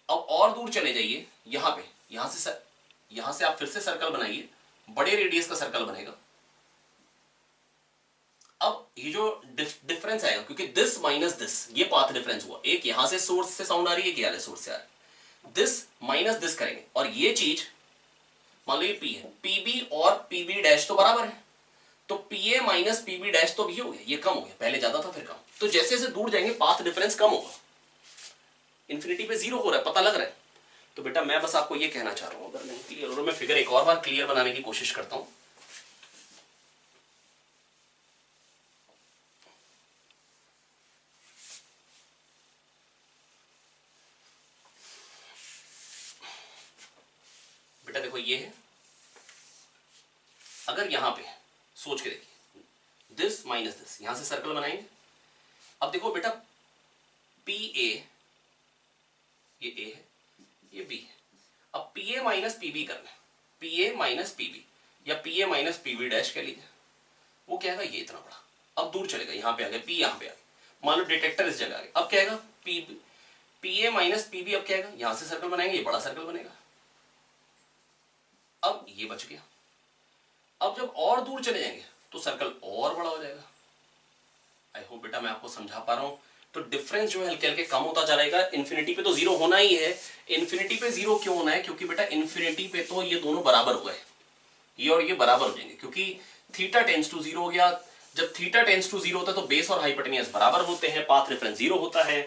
अब और दूर चले जाइए यहाँ पे, यहाँ से आप फिर से सर्कल बनाइए, बड़े रेडियस का सर्कल बनेगा। अब ये जो डिफरेंस आएगा, क्योंकि दिस माइनस दिस ये पाथ डिफरेंस हुआ, एक यहां से सोर्स से साउंड आ रही है, एक यहाँ सोर्स से आ रही है, दिस माइनस दिस करेंगे और ये चीज मान लो ये पी है, पीबी और पीबी डैश तो बराबर है, तो पीए माइनस पीबी डैश तो भी हो गया, ये कम हो गया, पहले ज्यादा था फिर कम। तो जैसे जैसे दूर जाएंगे पाथ डिफरेंस कम होगा, इन्फिनिटी पे 0 हो रहा है, पता लग रहा है। तो बेटा मैं बस आपको ये कहना चाह रहा हूं, अगर नहीं क्लियर हो रहा, मैं फिगर एक और बार क्लियर बनाने की कोशिश करता हूं। बेटा देखो ये है, अगर यहां पे सोच के देखिए दिस माइनस दिस, यहां से सर्कल बनाएंगे। अब देखो बेटा पी ए, ये ए है, ये बी है। अब पी ए माइनस पीबी करना है, पी ए माइनस पीबी या P A minus PB dash कह लीजिए, वो क्या आएगा ये इतना बड़ा। अब दूर चलेगा, यहां पे आ गया पी, यहां पे आ गया, मान लो डिटेक्टर इस जगह आ गया, अब क्या आएगा पी ए माइनस पीबी, अब क्या आएगा यहां से सर्कल बनाएंगे, ये बड़ा सर्कल बनेगा, अब ये बच गया। अब जब और दूर चले जाएंगे तो सर्कल और बड़ा हो जाएगा। आई होप बेटा मैं आपको समझा पा रहा हूं। तो डिफरेंस जो है हल्के हल्के कम होता जाएगा, इन्फिनिटी पे तो 0 होना ही है। इन्फिनिटी पे 0 क्यों होना है, क्योंकि बेटा इन्फिनिटी पे तो ये दोनों बराबर हो गए, ये और ये बराबर हो जाएंगे, क्योंकि थीटा टेंस टू 0 हो गया। जब थीटा टेंस टू 0 होता है तो बेस और हाइपोटेनियस बराबर होते हैं, पाथ रेफरेंस 0 होता है।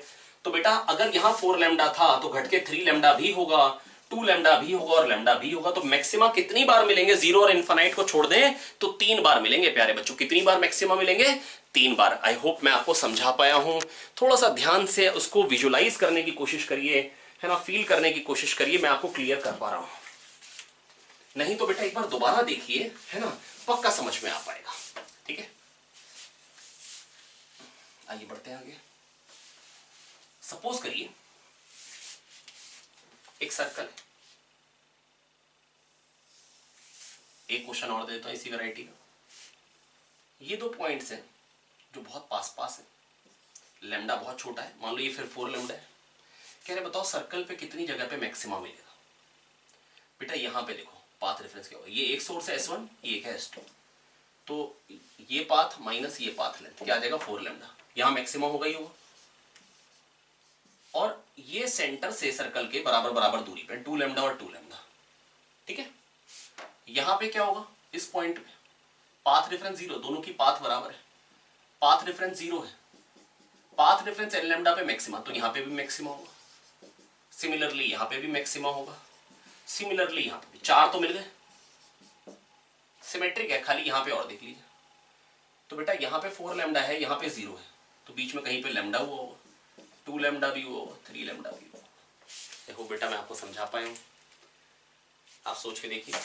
तो बेटा अगर यहां 4 लैम्डा था तो घट के 3 लैम्डा भी होगा, 2 लैम्डा भी होगा और लैम्डा भी होगा। तो मैक्सिमा कितनी बार मिलेंगे, 0 और इनफाइनाइट को छोड़ दें तो 3 बार मिलेंगे प्यारे बच्चों। कितनी बार मैक्सिमा मिलेंगे, 3 बार। आई होप मैं आपको समझा पाया हूं। थोड़ा सा ध्यान से उसको विजुलाइज करने की कोशिश करिए, है ना, फील करने की कोशिश करिए, मैं आपको क्लियर कर पा रहा हूं। नहीं तो बेटा एक बार दोबारा देखिए, है ना, पक्का समझ में आ पाएगा। ठीक है, आइए बढ़ते हैं आगे। सपोज करिए एक सर्कल है, एक क्वेश्चन और दे देता हूं इसी वैरायटी का। ये दो पॉइंट्स हैं जो बहुत पास पास है, लैम्डा बहुत छोटा है, मान लो ये फिर 4 लैम्डा है। कह रहे बताओ सर्कल पे कितनी जगह पे मैक्सिमा मिलेगा। बेटा यहां पे देखो पाथ रेफरेंस क्या होगा, ये एक सोर्स है S1, ये एक है S2, तो ये पाथ माइनस ये पाथ लेंथ क्या आ जाएगा 4 लैम्डा, यहां मैक्सिमा होगा ही होगा। और ये सेंटर से सर्कल के बराबर बराबर दूरी पे 2 लैम्डा और 2 लैम्डा। ठीक है, यहां पे क्या होगा, इस पॉइंट पे पाथ रेफरेंस 0, दोनों की पाथ बराबर है, पाथ रेफरेंस 0 है, पाथ रेफरेंस n लैम्डा पे मैक्सिमा, तो यहां पे भी मैक्सिमा होगा। सिमिलरली यहां पे भी मैक्सिमा होगा, सिमिलरली यहां पे भी। 4 तो मिल गए, सिमेट्रिक है, खाली यहां पे और देख लीजिए। तो बेटा यहां पे 4 लैम्डा है, यहां पे 0 है, तो बीच में कहीं पे लैम्डा हुआ होगा, 2 लैम्डा भी हुआ होगा, 3 लैम्डा भी हुआ। देखो बेटा मैं आपको समझा पाया हूं, आप सोच के देखिए।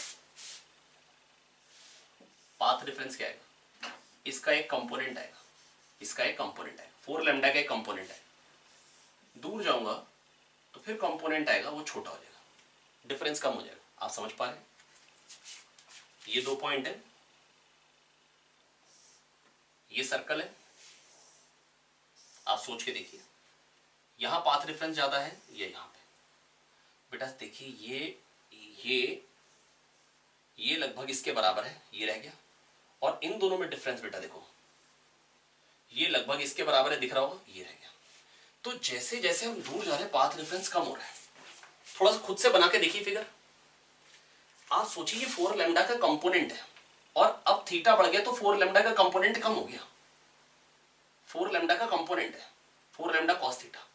पाथ डिफरेंस क्या आएगा, इसका एक कंपोनेंट आएगा, इसका एक कंपोनेंट आएगा, 4 लैम्डा का एक कंपोनेंट आएगा। दूर जाऊंगा तो फिर कंपोनेंट आएगा, वो छोटा हो जाएगा, डिफरेंस कम हो जाएगा। आप समझ पा रहे हैं, ये 2 पॉइंट है, ये सर्कल है, आप सोच के देखिए। यहां पाथ डिफरेंस ज्यादा है, ये यहां पे बेटा देखिए, ये लगभग इसके बराबर है, ये रह गया, और इन दोनों में डिफरेंस बेटा देखो, ये लगभग इसके बराबर है, दिख रहा होगा, ये रह गया। तो जैसे जैसे हम दूर जा रहे हैं पाथ डिफरेंस कम हो रहा है। थोड़ा सा खुद से बना के देखिए फिगर। आप सोचिए ये 4 लैम्डा का कंपोनेंट है और अब थीटा बढ़ गया तो 4 लैम्डा का कंपोनेंट कम हो गया। 4 लैम्डा का कंपोनेंट है 4 लैम्डा कॉस थीटा,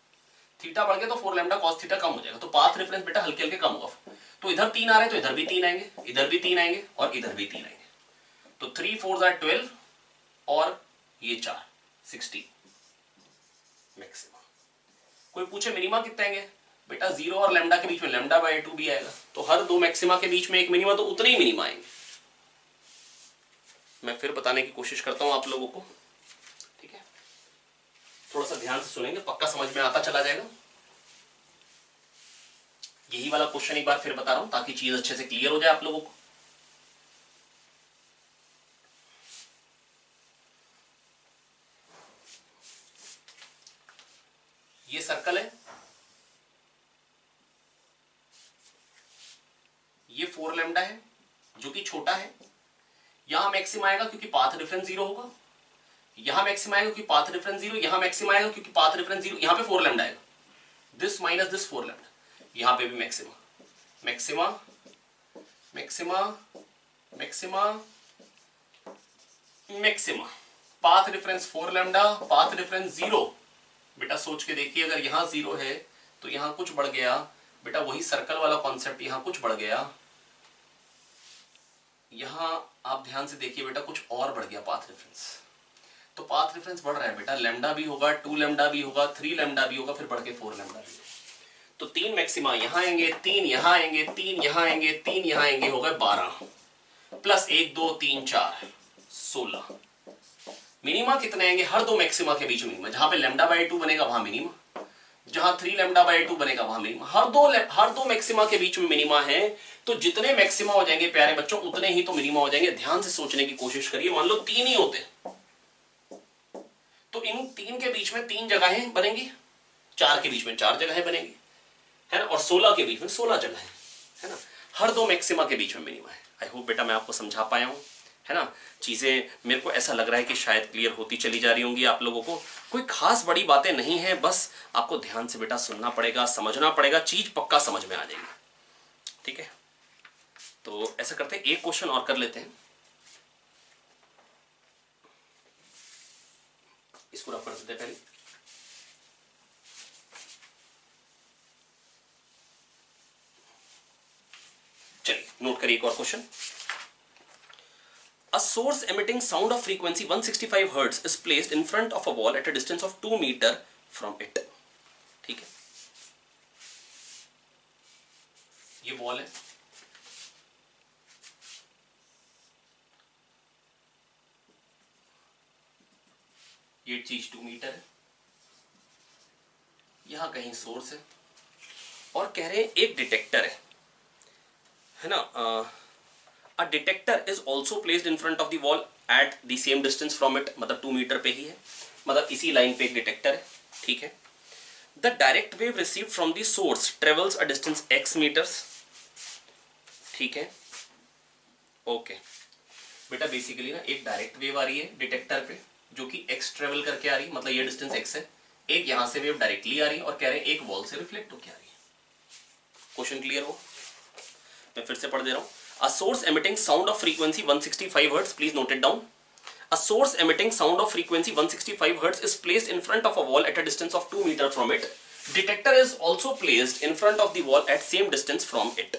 थीटा बढ़ गया तो 4 लैम्डा कॉस थीटा कम हो जाएगा, तो पाथ रेफरेंस बेटा हल्के हल्के कम होगा। तो इधर 3 आ रहे हैं तो इधर भी 3 आएंगे, इधर भी 3 आएंगे और इधर भी 3 आएंगे। तो 3 4 are 12 और ये 4 16 मैक्सिमम। कोई पूछे मिनिमा कितने आएंगे, बेटा 0 और लैम्डा के बीच में लैम्डा बाय 2 भी आएगा, तो हर दो मैक्सिमा के बीच में एक मिनिमा, तो उतने ही मिनिमा आएंगे। मैं फिर बताने की कोशिश करता हूं आप लोगों को, ठीक है, थोड़ा सा ध्यान से सुनेंगे, पक्का समझ में आता चला जाएगा। यही वाला क्वेश्चन एक बार फिर बता रहा हूं ताकि चीज अच्छे से क्लियर हो जाए आप लोगों को। ये सर्कल है, ये 4 लैम्डा है जो कि छोटा है। यहां मैक्सिमम आएगा क्योंकि पाथ डिफरेंस 0 होगा, यहां मैक्सिमम आएगा क्योंकि पाथ डिफरेंस 0, यहां मैक्सिमम आएगा क्योंकि पाथ डिफरेंस 0, यहां पे 4 लैम्डा आएगा, दिस माइनस दिस 4 लैम्डा, यहां पे भी maxima maxima maxima maxima maxima, path difference 4 lambda, path difference 0। बेटा सोच के देखिए, अगर यहां 0 है तो यहां कुछ बढ़ गया, बेटा वही सर्कल वाला कॉन्सेप्ट, यहां कुछ बढ़ गया, यहां आप ध्यान से देखिए बेटा कुछ और बढ़ गया पाथ डिफरेंस, तो पाथ डिफरेंस बढ़ रहा है बेटा, लैम्डा भी होगा, 2 लैम्डा भी होगा, 3 लैम्डा भी होगा, फिर बढ़ के 4 लैम्डा भी होगा। तो 3 मैक्सिमा यहां आएंगे, 3 यहां आएंगे, 3 यहां आएंगे, 3 यहां आएंगे, हो गए 12 प्लस 1 2 3 4 16। मिनिमा कितने आएंगे हर दो मैक्सिमा के बीच में, जहां पे लैम्डा बाई 2 बनेगा वहां मिनिमा, जहां 3 लैम्डा बाई 2 बनेगा वहां मिनिमा, हर दो मैक्सिमा के बीच में मिनिमा है। तो जितने मैक्सिमा हो जाएंगे प्यारे बच्चों उतने ही तो मिनिमा हो जाएंगे। ध्यान से सोचने की कोशिश करिए, मान लो 3 ही होते तो इन 3 के बीच में 3 जगहें बनेंगी, 4 के बीच में 4 जगहें बनेंगी, है ना, और 16 के बीच में 16 जगहें, है ना, हर दो मैक्सिमा के बीच में मिनिमा है। आई होप बेटा मैं आपको समझा पाया हूं, है ना। चीजें मेरे को ऐसा लग रहा है कि शायद क्लियर होती चली जा रही होंगी आप लोगों को, कोई खास बड़ी बातें नहीं है, बस आपको ध्यान से बेटा सुनना पड़ेगा, समझना पड़ेगा, चीज पक्का समझ में आ जाएगी। ठीक है, तो ऐसा करते हैं, एक क्वेश्चन और कर लेते हैं, इसको रफ कर देते हैं पहले। चलिए नोट करिए एक और question. A source emitting sound of frequency 165 Hz is placed in front of a wall at a distance of 2 meter from it. ठीक है, ये वॉल है, ये चीज 2 मीटर है, यहां कहीं सोर्स है, और कह रहे हैं एक डिटेक्टर है ना। A detector is also placed in front of the wall at the same distance from it, मतलब 2 मीटर पे ही है, मतलब इसी लाइन पे एक डिटेक्टर है। ठीक है, the direct wave received from the source travels a distance x meters। ठीक है, ओके बेटा, बेसिकली ना एक डायरेक्ट वेव आ रही है डिटेक्टर पे जो कि x ट्रेवल करके आ रही है, मतलब ये डिस्टेंस x है, एक यहां से वेव डायरेक्टली आ रही है, और कह रहे हैं एक वॉल से रिफ्लेक्ट होकर आ रही है। क्वेश्चन क्लियर हो? मैं फिर से पढ़ दे रहा हूं। A source emitting sound of frequency 165 Hz, please note it down. A source emitting sound of frequency 165 Hz is placed in front of a wall at a distance of 2 meter from it. Detector is also placed in front of the wall at same distance from it.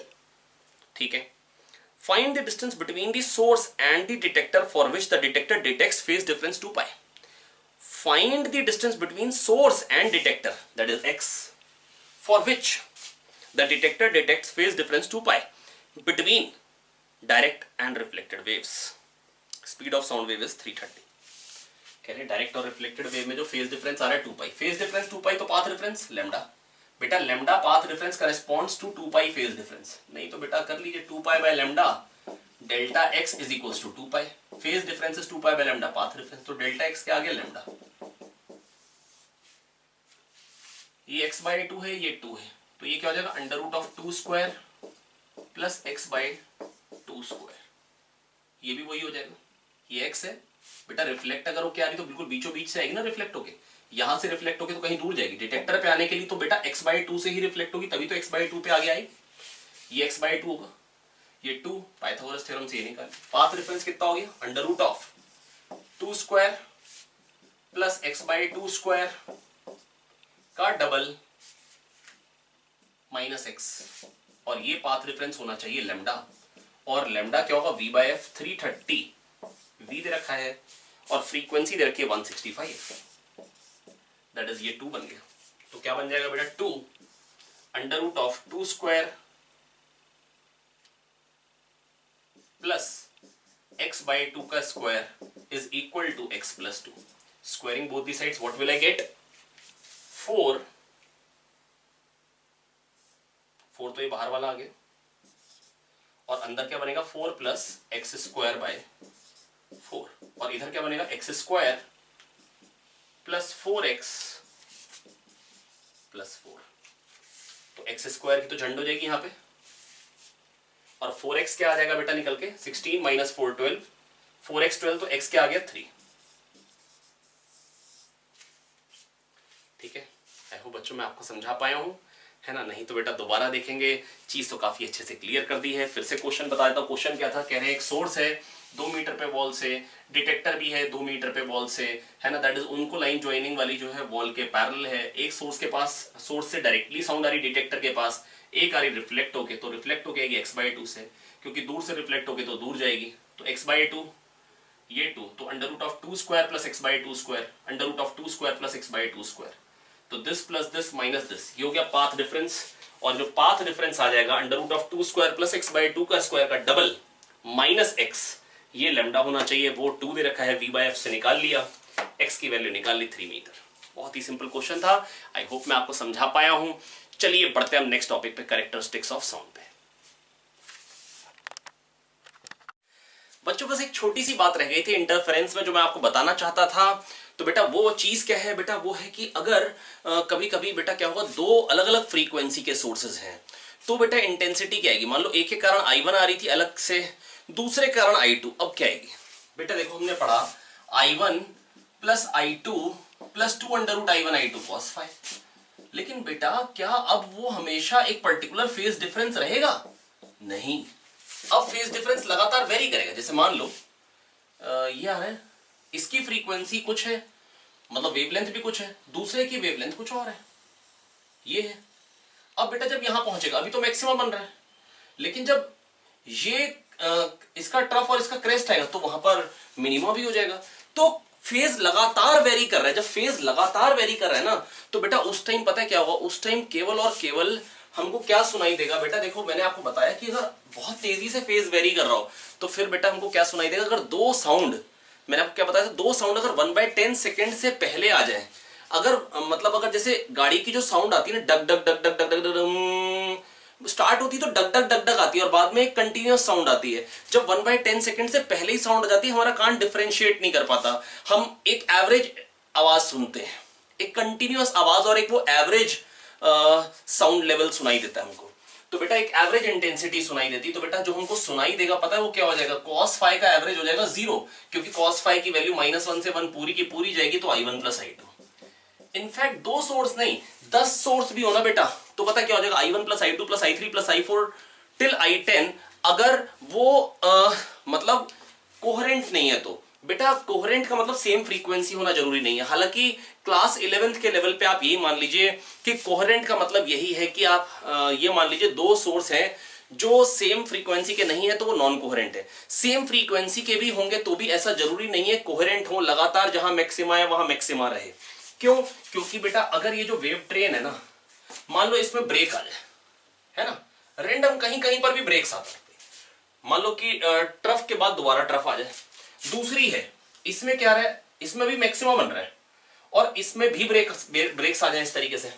ठीक है, find the distance between the source and the detector for which the detector detects phase difference 2 pi. Find the distance between source and detector, that is x, for which the detector detects phase difference 2 pi between direct and reflected waves. Speed of sound wave is 330। कह रहे direct और reflected wave में जो phase difference आ रहा है 2 pi, phase difference 2 pi, तो path difference lambda, बेटा lambda path difference corresponds to 2 pi phase difference, नहीं तो बेटा कर लीजिए 2 pi by lambda delta x is equals to 2 pi, phase difference is 2 pi by lambda path difference, तो delta x के आगे लैम्डा, ये x बाय 2 है, ये 2 है, तो ये क्या हो जाएगा under root of 2 square plus x by 2 square, ये भी वही हो जाएगा, ये x है बेटा, रिफ्लेक्ट अगर हो क्या आ रही तो बिल्कुल बीचों बीच से आएगी ना रिफ्लेक्ट होके, यहां से रिफ्लेक्ट होके तो कहीं दूर जाएगी, डिटेक्टर पे आने के लिए तो बेटा x बाय 2 से ही रिफ्लेक्ट होगी, तभी तो x बाय 2 पे आगे आएगी, ये x बाय 2 होगा, ये 2 पाइथागोरस थ्योरम से ये निकाल, पाथ डिफरेंस कितना हो गया under root of 2 square plus x by 2 square का डबल माइनस x, और ये पाथ डिफरेंस होना चाहिए लैम्डा, और लैम्डा क्या होगा v बाय एफ 330, v दे रखा है और फ्रीक्वेंसी दे रखी है 165, दैट इज ये 2 बन गया, तो क्या बन जाएगा बेटा 2 under root of 2 square plus x by 2 का square is equal to x plus 2, squaring both the sides what will I get 4 4 तो ये बाहर वाला आ गया, और अंदर क्या बनेगा 4 प्लस एक्स स्क्वायर बाय 4, और इधर क्या बनेगा x square plus 4x plus 4। तो एक्स स्क्वायर की तो झंड हो जाएगी यहां पे, और 4x क्या आ जाएगा बेटा निकल के 16 माइनस 4 12, 4x 12, तो x क्या आ गया 3। ठीक है, आई होप बच्चों मैं आपको समझा पाया हूं, है ना। नहीं तो बेटा दोबारा देखेंगे, चीज तो काफी अच्छे से क्लियर कर दी है। फिर से क्वेश्चन बता देता हूं। क्वेश्चन क्या था, कह रहे हैं एक सोर्स है 2 मीटर पे वॉल से, डिटेक्टर भी है 2 मीटर पे वॉल से, है ना, दैट इज उनको लाइन ज्वाइनिंग वाली जो है वॉल के पैरेलल है। एक सोर्स के पास, सोर्स से डायरेक्टली साउंड आ रही डिटेक्टर के पास, एक आ रही रिफ्लेक्ट होके, तो रिफ्लेक्ट हो जाएगी x/2 से, क्योंकि दूर से रिफ्लेक्ट होके तो दूर जाएगी, तो x/2 ये 2, तो under root of 2 square plus x/2 square, under root of 2 square plus x/2 square, तो this plus this minus this, ये हो गया पाथ डिफरेंस। और जो पाथ डिफरेंस आ जाएगा under root of 2 square plus x/2 का स्क्वायर का डबल माइनस x, ये लैम्डा होना चाहिए, वो 2 दे रखा है, v/f से निकाल लिया, x की वैल्यू निकाल ली 3 मीटर। बहुत ही सिंपल क्वेश्चन था, आई होप मैं आपको समझा पाया हूं। चलिए बढ़ते हैं हम नेक्स्ट टॉपिक पे, कैरेक्टरिस्टिक्स ऑफ साउंड पे। बच्चों बस एक छोटी सी बात रह गई थी इंटरफेरेंस में जो मैं आपको बताना चाहता था। तो बेटा वो चीज क्या है बेटा, वो है कि अगर कभी कभी बेटा क्या होगा, 2 अलग अलग फ्रीक्वेंसी के सोर्सेज हैं, तो बेटा इंटेंसिटी क्या आएगी। मान लो एक के कारण I1 आ रही थी अलग से, दूसरे कारण I2, अब क्या आएगी बेटा। देखो हमने पढ़ा I1 plus I2 plus 2 under root I1 I2 cos phi, लेकिन बेटा क्या अब वो हमेशा एक पर्टिकुलर फेज डिफरेंस रहेगा? नहीं, अब फेज डिफरेंस लगातार वेरी करेगा। जैसे मान लो ये आ रहा है, इसकी फ्रीक्वेंसी कुछ है, मतलब वेवलेंथ भी कुछ है, दूसरे की वेवलेंथ कुछ और है, ये है। अब बेटा जब यहां पहुंचेगा, अभी तो मैक्सिमम बन रहा है, लेकिन जब ये इसका ट्रफ और इसका क्रेस्ट आएगा तो वहां पर मिनिमा भी हो जाएगा। तो फेज लगातार वेरी कर रहा है, जब फेज लगातार वेरी कर रहा है ना, तो बेटा उस टाइम पता है क्या होगा, उस टाइम केवल और केवल हमको क्या सुनाई देगा बेटा। देखो मैंने आपको बताया कि अगर बहुत तेजी से फेज वेरी कर रहा हो तो फिर बेटा हमको क्या सुनाई देगा, अगर 2 साउंड, मैंने आपको क्या बताया था, 2 साउंड अगर 1/10 सेकेंड से पहले आ जाए, अगर मतलब अगर जैसे गाड़ी की जो साउंड आती है ना, डग डग डग डग डग डग डग स्टार्ट होती है तो डग डग डग डग आती है, और बाद में एक कंटिन्यूअस साउंड आती है। जब 1/10 सेकेंड से पहले ही साउंड आ जाती है, हमारा कान डिफरेंशिएट नहीं कर पाता, हम एक एवरेज आवाज सुनते हैं, एक कंटिन्यूअस आवाज और एक वो एवरेज साउंड लेवल सुनाई देता है हमको। तो बेटा एक एवरेज इंटेंसिटी सुनाई देती, तो बेटा जो हमको सुनाई देगा पता है वो क्या हो जाएगा, cos phi का एवरेज हो जाएगा 0, क्योंकि cos phi की वैल्यू -1 से 1 पूरी की पूरी जाएगी, तो I1 plus I2। In fact 2 source नहीं 10 सोर्स भी हो ना बेटा, तो पता क्या हो जाएगा, I1 plus I2 plus I3 plus I4 till I10, अगर वो मतलब कोहेरेंट नहीं है तो। बेटा कोहेरेंट का मतलब सेम फ्रीक्वेंसी होना जरूरी नहीं है, हालांकि क्लास 11th के लेवल पे आप यही मान लीजिए कि कोहेरेंट का मतलब यही है कि आप ये मान लीजिए 2 सोर्स हैं जो सेम फ्रीक्वेंसी के नहीं है तो वो नॉन कोहेरेंट है, सेम फ्रीक्वेंसी के भी होंगे तो भी ऐसा जरूरी नहीं है कोहेरेंट हो, लगातार जहां मैक्सिमा है वहां मैक्सिमा रहे। क्यों? क्योंकि बेटा अगर ये जो वेव ट्रेन है ना, मान लो इसमें ब्रेक आ जाए, है ना, रेंडम कहीं कहीं पर भी ब्रेक्स आ सकते, मान लो कि ट्रफ के बाद दोबारा ट्रफ आ जाए। दूसरी है, इसमें क्या रहा है, इसमें भी मैक्सिमम बन रहा है और इसमें भी ब्रेक्स आ जाए इस तरीके से,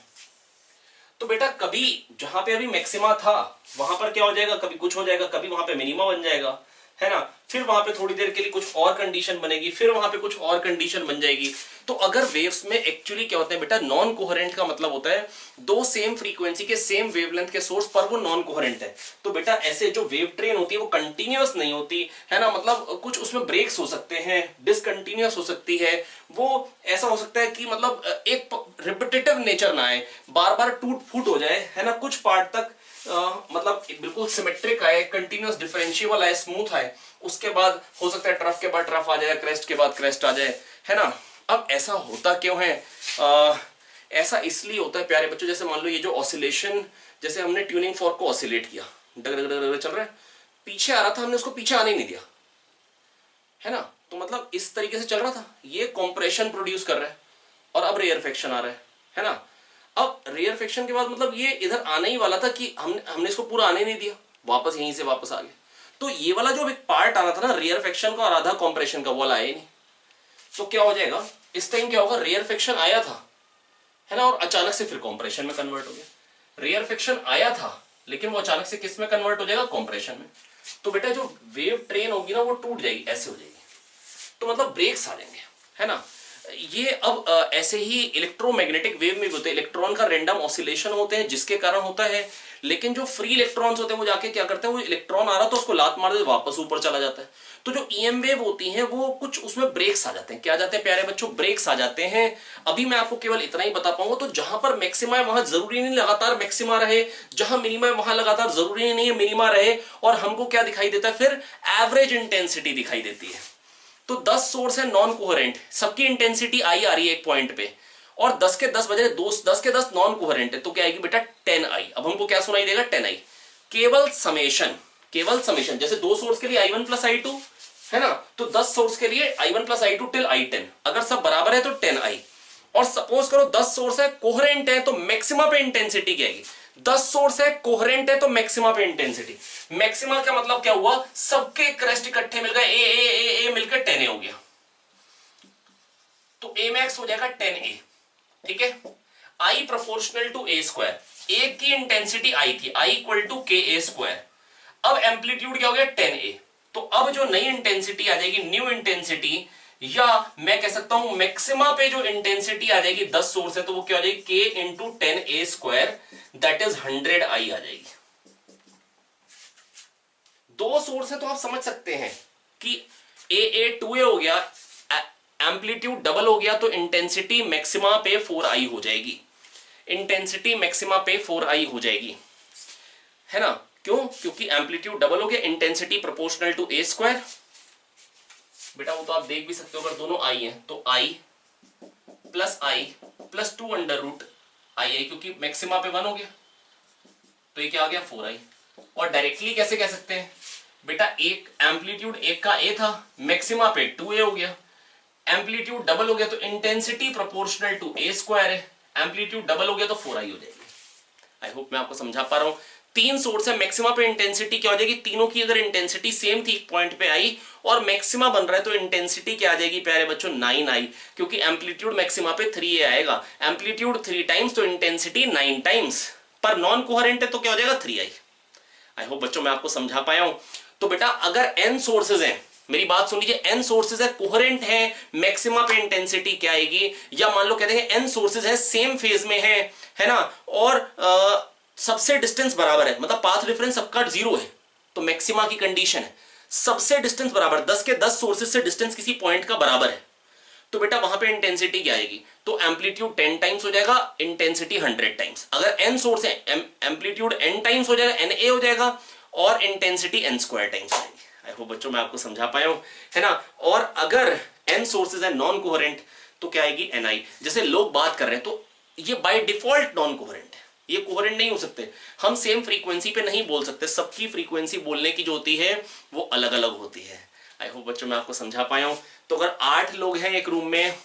तो बेटा कभी जहां पे अभी मैक्सिमा था वहां पर क्या हो जाएगा, कभी कुछ हो जाएगा, कभी वहां पे मिनिमा बन जाएगा, है ना, फिर वहां पे थोड़ी देर के लिए कुछ और कंडीशन बनेगी, फिर वहां पे कुछ और कंडीशन बन जाएगी। तो अगर वेव्स में एक्चुअली क्या होता है बेटा, नॉन कोहेरेंट का मतलब होता है 2 सेम फ्रीक्वेंसी के सेम वेवलेंथ के सोर्स पर वो नॉन कोहेरेंट है। तो बेटा ऐसे जो वेव ट्रेन होती है वो कंटिन्यूअस नहीं होती है ना, मतलब कुछ उसमें ब्रेक्स हो सकते हैं, डिसकंटिन्यूअस हो सकती है, वो ऐसा हो सकता है कि मतलब एक रिपीटेटिव नेचर ना आए, बार बार टूट फूट हो जाए, है ना, कुछ पार्ट तक मतलब बिल्कुल सिमेट्रिक आए, कंटिन्यूअस डिफरेंशिएबल आए, स्मूथ आए, उसके बाद हो सकता है ट्रफ के बाद ट्रफ आ जाए, क्रेस्ट के बाद क्रेस्ट आ जाए, है ना। अब ऐसा होता क्यों है? ऐसा इसलिए होता है प्यारे बच्चों, जैसे मान लो ये जो ऑसिलेशन, जैसे हमने ट्यूनिंग फॉर्क को ऑसिलेट किया, डग डग डग चल रहा है, पीछे आ रहा था, हमने उसको पीछे आने ही नहीं दिया, है ना, तो मतलब इस तरीके से चल रहा था, ये कॉम्प्रेशन प्रोड्यूस कर रहा है और अब रेयरफेक्शन आ रहा है ना। अब रेयरफेक्शन के बाद मतलब ये इधर आने ही वाला था कि हमने इसको पूरा आने नहीं दिया, वापस यहीं से वापस आ गया, तो ये वाला जो एक पार्ट आना था ना रेयरफेक्शन का और आधा कॉम्प्रेशन का, वो वाला आया ही नहीं। तो क्या हो जाएगा इस टाइम, क्या होगा, रेयरफेक्शन आया था, है ना, और अचानक से फिर कॉम्प्रेशन में कन्वर्ट हो गया। रेयरफेक्शन आया था लेकिन वो अचानक से किस में कन्वर्ट हो जाएगा, कंप्रेशन में। तो बेटा जो वेव ट्रेन होगी ना वो टूट जाएगी, ऐसे हो जाएगी, तो मतलब ब्रेक्स आ जाएंगे, है ना। ये अब ऐसे ही इलेक्ट्रोमैग्नेटिक वेव में भी होते हैं, इलेक्ट्रॉन का रैंडम ऑसिलेशन होते हैं जिसके कारण होता है। लेकिन जो फ्री इलेक्ट्रॉन्स होते हैं वो जाके क्या करते हैं, वो इलेक्ट्रॉन आ रहा तो उसको लात मार देते वापस ऊपर चला जाता है। तो जो ईएम वेव होती हैं वो कुछ उसमें ब्रेक्स आ जाते हैं। क्या आ जाते हैं प्यारे बच्चों, ब्रेक्स आ जाते हैं। अभी मैं आपको केवल इतना ही बता पाऊंगा। तो जहां पर मैक्सिमा है वहां जरूरी नहीं लगातार मैक्सिमा रहे, जहां मिनिमा है वहां लगातार जरूरी नहीं है मिनिमा रहे। और हमको क्या दिखाई देता है फिर, एवरेज इंटेंसिटी दिखाई देती है। तो 10 सोर्स है नॉन कोहेरेंट, सबकी इंटेंसिटी आई आ रही है एक पॉइंट पे, और 10 के 10 बजे 10 के 10 नॉन कोहेरेंट है, तो क्या आएगी बेटा 10i। अब हमको क्या सुनाई देगा 10i। केवल समेशन, केवल समेशन, जैसे 2 सोर्स के लिए i1 प्लस i2 है ना, तो 10 सोर्स के लिए i1 plus i2 till i10, अगर सब बराबर है तो 10i। और सपोज करो 10 सोर्स है कोहेरेंट है, तो मैक्सिमा पे इंटेंसिटी क्या आएगी, 10 सोर्स है कोहेरेंट है तो मैक्सिमा पे इंटेंसिटी। मैक्सिमा का मतलब क्या हुआ, सबके क्रेस्ट इकट्ठे मिल गए, ए मिलकर 10a हो गया, तो a मैक्स हो जाएगा 10a। ठीक है, I proportional to a square, एक की इंटेंसिटी I थी, I equal to K A square. अब एम्पलीट्यूड क्या हो गया 10a। तो अब जो नई इंटेंसिटी आ जाएगी, न्यू इंटेंसिटी, या मैं कह सकता हूं मैक्सिमा पे जो इंटेंसिटी आ जाएगी 10 सोर्स है तो वो क्या हो जाएगी k into 10a square, that is 100i आ जाएगी। 2 सोर्स है तो आप समझ सकते हैं कि a 2a हो गया, एम्पलीट्यूड डबल हो गया, तो इंटेंसिटी मैक्सिमा पे 4i हो जाएगी, इंटेंसिटी मैक्सिमा पे 4i हो जाएगी, है ना। क्यों, क्योंकि एम्पलीट्यूड डबल हो गया, intensity proportional to a square. बेटा वो तो आप देख भी सकते हो, अगर दोनों i हैं तो i plus 2 under root I, क्योंकि मैक्सिमा पे 1 हो गया, तो ये क्या आ गया 4i। और डायरेक्टली कैसे कह सकते हैं बेटा, एक एम्पलीट्यूड एक का a था, मैक्सिमा पे 2a हो गया, एम्पलीट्यूड डबल हो गया तो intensity proportional to a square है, एम्पलीट्यूड डबल हो गया तो 4i हो जाएगी। आई होप मैं आपको समझा पा रहा हूं। 3 सोर्स है, मैक्सिमा पे इंटेंसिटी क्या हो जाएगी, तीनों की अगर इंटेंसिटी सेम थी पॉइंट पे आई और मैक्सिमा बन रहा है तो इंटेंसिटी क्या आ जाएगी प्यारे बच्चों 9i, क्योंकि एम्पलीट्यूड मैक्सिमा पे 3a आएगा, एम्पलीट्यूड 3 टाइम्स तो इंटेंसिटी 9 टाइम्स, पर नॉन कोहेरेंट है तो क्या हो जाएगा 3i। आई होप बच्चों मैं आपको समझा पाया हूं। तो बेटा अगर n सोर्सेज हैं, मेरी बात सुन लीजिए, n सोर्सेज है कोहेरेंट है, मैक्सिमा पे इंटेंसिटी क्या आएगी, या मान लो कहते हैं n सोर्सेज है सेम फेज में है ना, और सबसे डिस्टेंस बराबर है, मतलब पाथ डिफरेंस सबका 0 है, तो मैक्सिमा की कंडीशन है सबसे डिस्टेंस बराबर, 10 के 10 सोर्सेज से डिस्टेंस किसी पॉइंट का बराबर है, तो बेटा वहां पे इंटेंसिटी क्या आएगी, तो एम्पलीट्यूड 10 टाइम्स हो जाएगा, इंटेंसिटी 100 टाइम्स। अगर n सोर्स है एम्पलीट्यूड n टाइम्स हो जाएगा, na हो जाएगा, और इंटेंसिटी n स्क्वायर टाइम्स आएगी। आई होप बच्चों मैं आपको समझा पाया हूं, है ना। और अगर n सोर्सेज है नॉन कोहेरेंट तो क्या आएगी ni। जैसे लोग बात कर रहे हैं तो ये बाय डिफॉल्ट नॉन कोहेरेंट है, ये कोहेरेंट नहीं हो सकते, हम सेम फ्रीक्वेंसी पे नहीं बोल सकते, सबकी फ्रीक्वेंसी बोलने की जो होती है वो अलग अलग होती है। आई होप बच्चों मैं आपको समझा पाया हूं। तो अगर 8 लोग हैं एक रूम में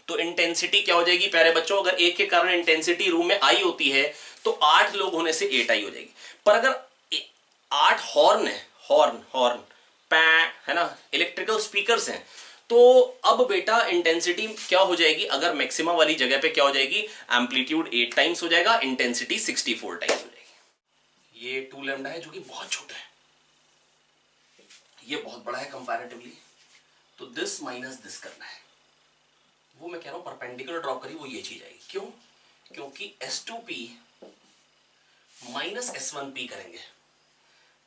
तो इंटेंसिटी क्या हो जाएगी प्यारे बच्चों, अगर एक के कारण इंटेंसिटी रूम में आई होती है तो 8 लोग होने से 8i हो जाएगी। पर अगर 8 हॉर्न है, हॉर्न है ना, इलेक्ट्रिकल स्पीकर्स हैं, तो अब बेटा इंटेंसिटी क्या हो जाएगी, अगर मैक्सिमा वाली जगह पे क्या हो जाएगी, एम्पलीट्यूड 8 टाइम्स हो जाएगा, इंटेंसिटी 64 टाइम्स हो जाएगी। ये 2 लैम्डा है जो कि बहुत छोटा है, ये बहुत बड़ा है कंपैरेटिवली, तो दिस माइनस दिस करना है, वो मैं कह रहा हूं परपेंडिकुलर ड्रॉप करी वो ये चीज आएगी। क्यों, क्योंकि S2p माइनस S1p करेंगे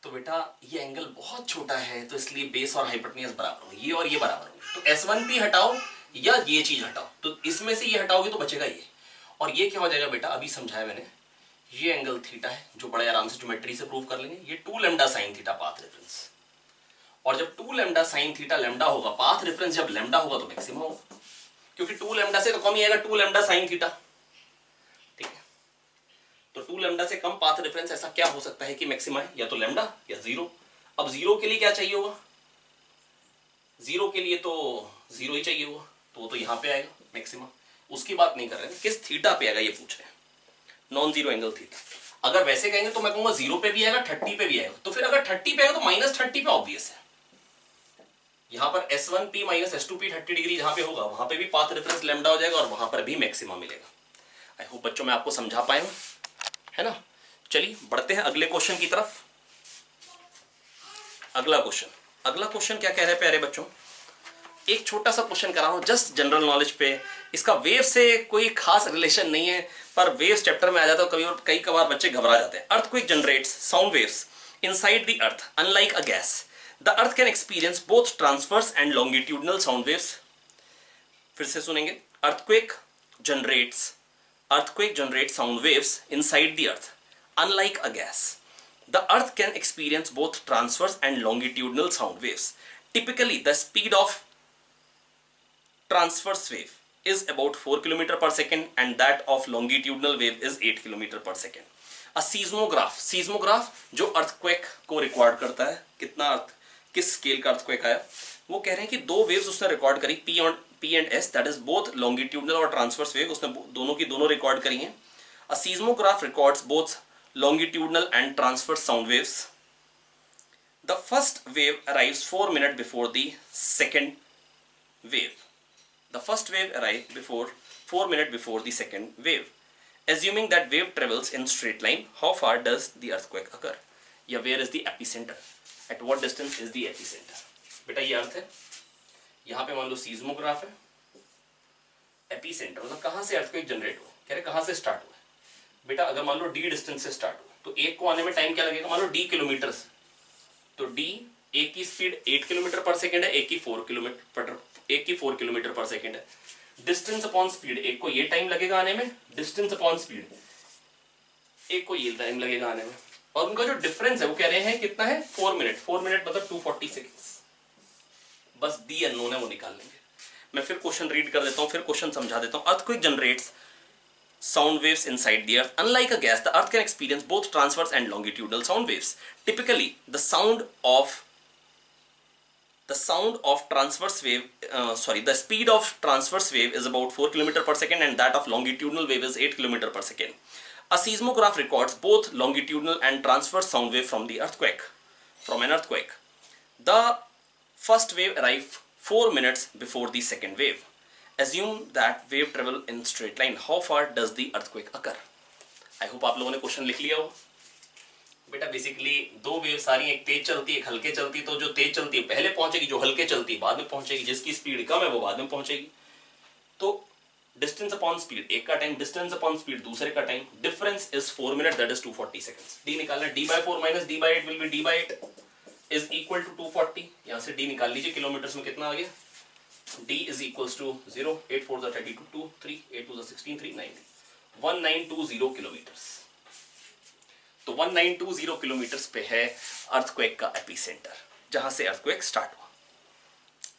तो बेटा ये एंगल बहुत छोटा है, तो इसलिए बेस और हाइपोटेन्यूज बराबर होंगे, ये और ये बराबर होंगे, तो S1p हटाओ या ये चीज हटाओ, तो इसमें से ये हटाओगे तो बचेगा ये, और ये क्या हो जाएगा बेटा, अभी समझाया मैंने, ये एंगल थीटा है जो बड़े आराम से ज्योमेट्री से प्रूव कर लेंगे, ये 2 lambda sine theta path reference, और जब 2 लैम्डा साइन थीटा लैम्डा होगा, पाथ रेफरेंस जब लैम्डा होगा तो मैक्सिमम होगा, क्योंकि 2 लैम्डा से तो कम ही आएगा 2 लैम्डा साइन थीटा। ठीक है, तो 2 लैम्डा से कम पाथ रेफरेंस ऐसा क्या हो सकता है कि मैक्सिमा है, या तो लैम्डा या 0। अब 0 के लिए क्या चाहिए होगा, 0 के लिए तो 0 ही चाहिए होगा, तो वो तो यहां पे आएगा मैक्सिमा, उसकी बात नहीं कर रहे हैं, किस थीटा पे आएगा ये पूछ रहे हैं, नॉन जीरो एंगल थीटा। अगर वैसे कहेंगे तो मैं कहूंगा 0 पे भी आएगा 30 पे भी आएगा, तो फिर अगर 30 पे आएगा तो माइनस 30 पे ऑब्वियस है, यहां पर S1p माइनस S2p 30 डिग्री जहां पे होगा वहां पे भी पाथ रेफरेंस लैम्डा हो जाएगा और वहां पर भी मैक्सिमा मिलेगा। आई होप बच्चों मैं आपको समझा पाया हूं, है ना। चलिए बढ़ते हैं अगले क्वेश्चन की तरफ। अगला क्वेश्चन क्या कह रहे हैं प्यारे बच्चों, एक छोटा सा क्वेश्चन करा हूं जस्ट जनरल नॉलेज पे। इसका वेव से कोई खास रिलेशन नहीं है, पर वेव्स चैप्टर में आ जाता है कभी, और कई कबार बच्चे घबरा जाते हैं। Earthquake generates sound waves inside the earth unlike a gas. The earth can experience both transverse and longitudinal sound waves. फिर से सुनेंगे। Earthquake generates sound waves inside the earth unlike a gas. The earth can experience both transverse and longitudinal sound waves. Typically, the speed of transverse wave is about 4 km per second and that of longitudinal wave is 8 km per second. A seismograph जो earthquake को record करता है, किस scale का earthquake आया, वो कह रहे हैं कि दो वेव्स उसने रिकॉर्ड करी, P and S, that is both longitudinal और transverse wave, उसने दोनों की दोनों रिकॉर्ड करी हैं। A seismograph records both longitudinal and transverse sound waves. The first wave arrives 4 minutes before the second wave. The first wave arrives 4 minutes before the second wave. Assuming that wave travels in straight line, how far does the earthquake occur? या where is the epicenter? At what distance is the epicenter? बेटा ये अर्थ है, यहाँ पे मान लो सीज्मोग्राफ है, epicentre मतलब कहाँ से earthquake जनरेट हुआ, कह रहे कहाँ से स्टार्ट हुआ। बेटा अगर मान लो d डिस्टेंस से स्टार्ट हुआ तो एक को आने में टाइम क्या लगेगा, मान लो d किलोमीटर, तो d एक की स्पीड 8 किलोमीटर पर सेकंड है, एक की 4 किलोमीटर पर सेकंड है। डिस्टेंस अपॉन स्पीड, एक को ये टाइम लगेगा आने में, डिस्टेंस अपॉन स्पीड एक को ये टाइम लगेगा आने में, और उनका जो डिफरेंस है वो कह रहे हैं कितना है, 4 मिनट मतलब 240 सेकेंड्स। बस डी अननोन है, वो निकाल लेंगे। मैं फिर क्वेश्चन रीड कर देता हूं, फिर क्वेश्चन समझा देता हूं। Earthquake generates sound waves inside the earth. Unlike a gas, the earth can experience both transverse and longitudinal sound waves. Typically, the speed of transverse wave is about 4 km per second and that of longitudinal wave is 8 km per second. A seismograph records both longitudinal and transverse sound wave from an earthquake. The first wave arrives 4 minutes before the second wave. Assume that wave travel in straight line. How far does the earthquake occur? I hope आप लोगों ने question लिख लिया हो। बेटा basically दो wave सारी, एक तेज चलती है एक हल्के चलती है, तो जो तेज चलती है पहले पहुंचेगी, जो हल्के चलती है बाद में पहुंचेगी, जिसकी स्पीड कम है वो बाद में पहुंचेगी। तो डिस्टेंस अपॉन स्पीड एक का टाइम, डिस्टेंस अपॉन स्पीड दूसरे का time, difference is 4 minute, that is 240 seconds. D निकालना, d/4 minus d/8 will be d/8 is equal to 240। यहां से डी निकाल लीजिए, किलोमीटर्स में कितना आ गया, d is equals to 0, 8 4 32, 2 3 8 2 16 3 90, 1920 kilometres. तो 1920 किलोमीटर्स पे है अर्थक्वेक का एपिसेंटर, जहां से अर्थक्वेक स्टार्ट हुआ।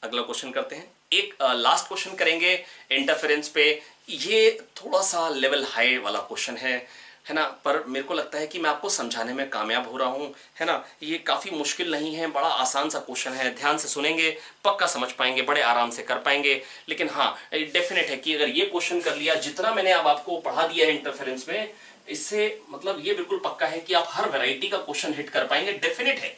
अगला क्वेश्चन करते हैं, एक लास्ट क्वेश्चन करेंगे इंटरफेरेंस पे। ये थोड़ा सा लेवल हाई वाला क्वेश्चन है ना, पर मेरे को लगता है कि मैं आपको समझाने में कामयाब हो रहा हूं, है ना। ये काफ़ी मुश्किल नहीं है, बड़ा आसान सा क्वेश्चन है, ध्यान से सुनेंगे पक्का समझ पाएंगे, बड़े आराम से कर पाएंगे। लेकिन हाँ डेफिनेट है कि अगर ये क्वेश्चन कर लिया, जितना मैंने अब आपको पढ़ा दिया है इंटरफेरेंस में, इससे मतलब ये बिल्कुल पक्का है कि आप हर वैरायटी का क्वेश्चन हिट कर पाएंगे। डेफिनेट है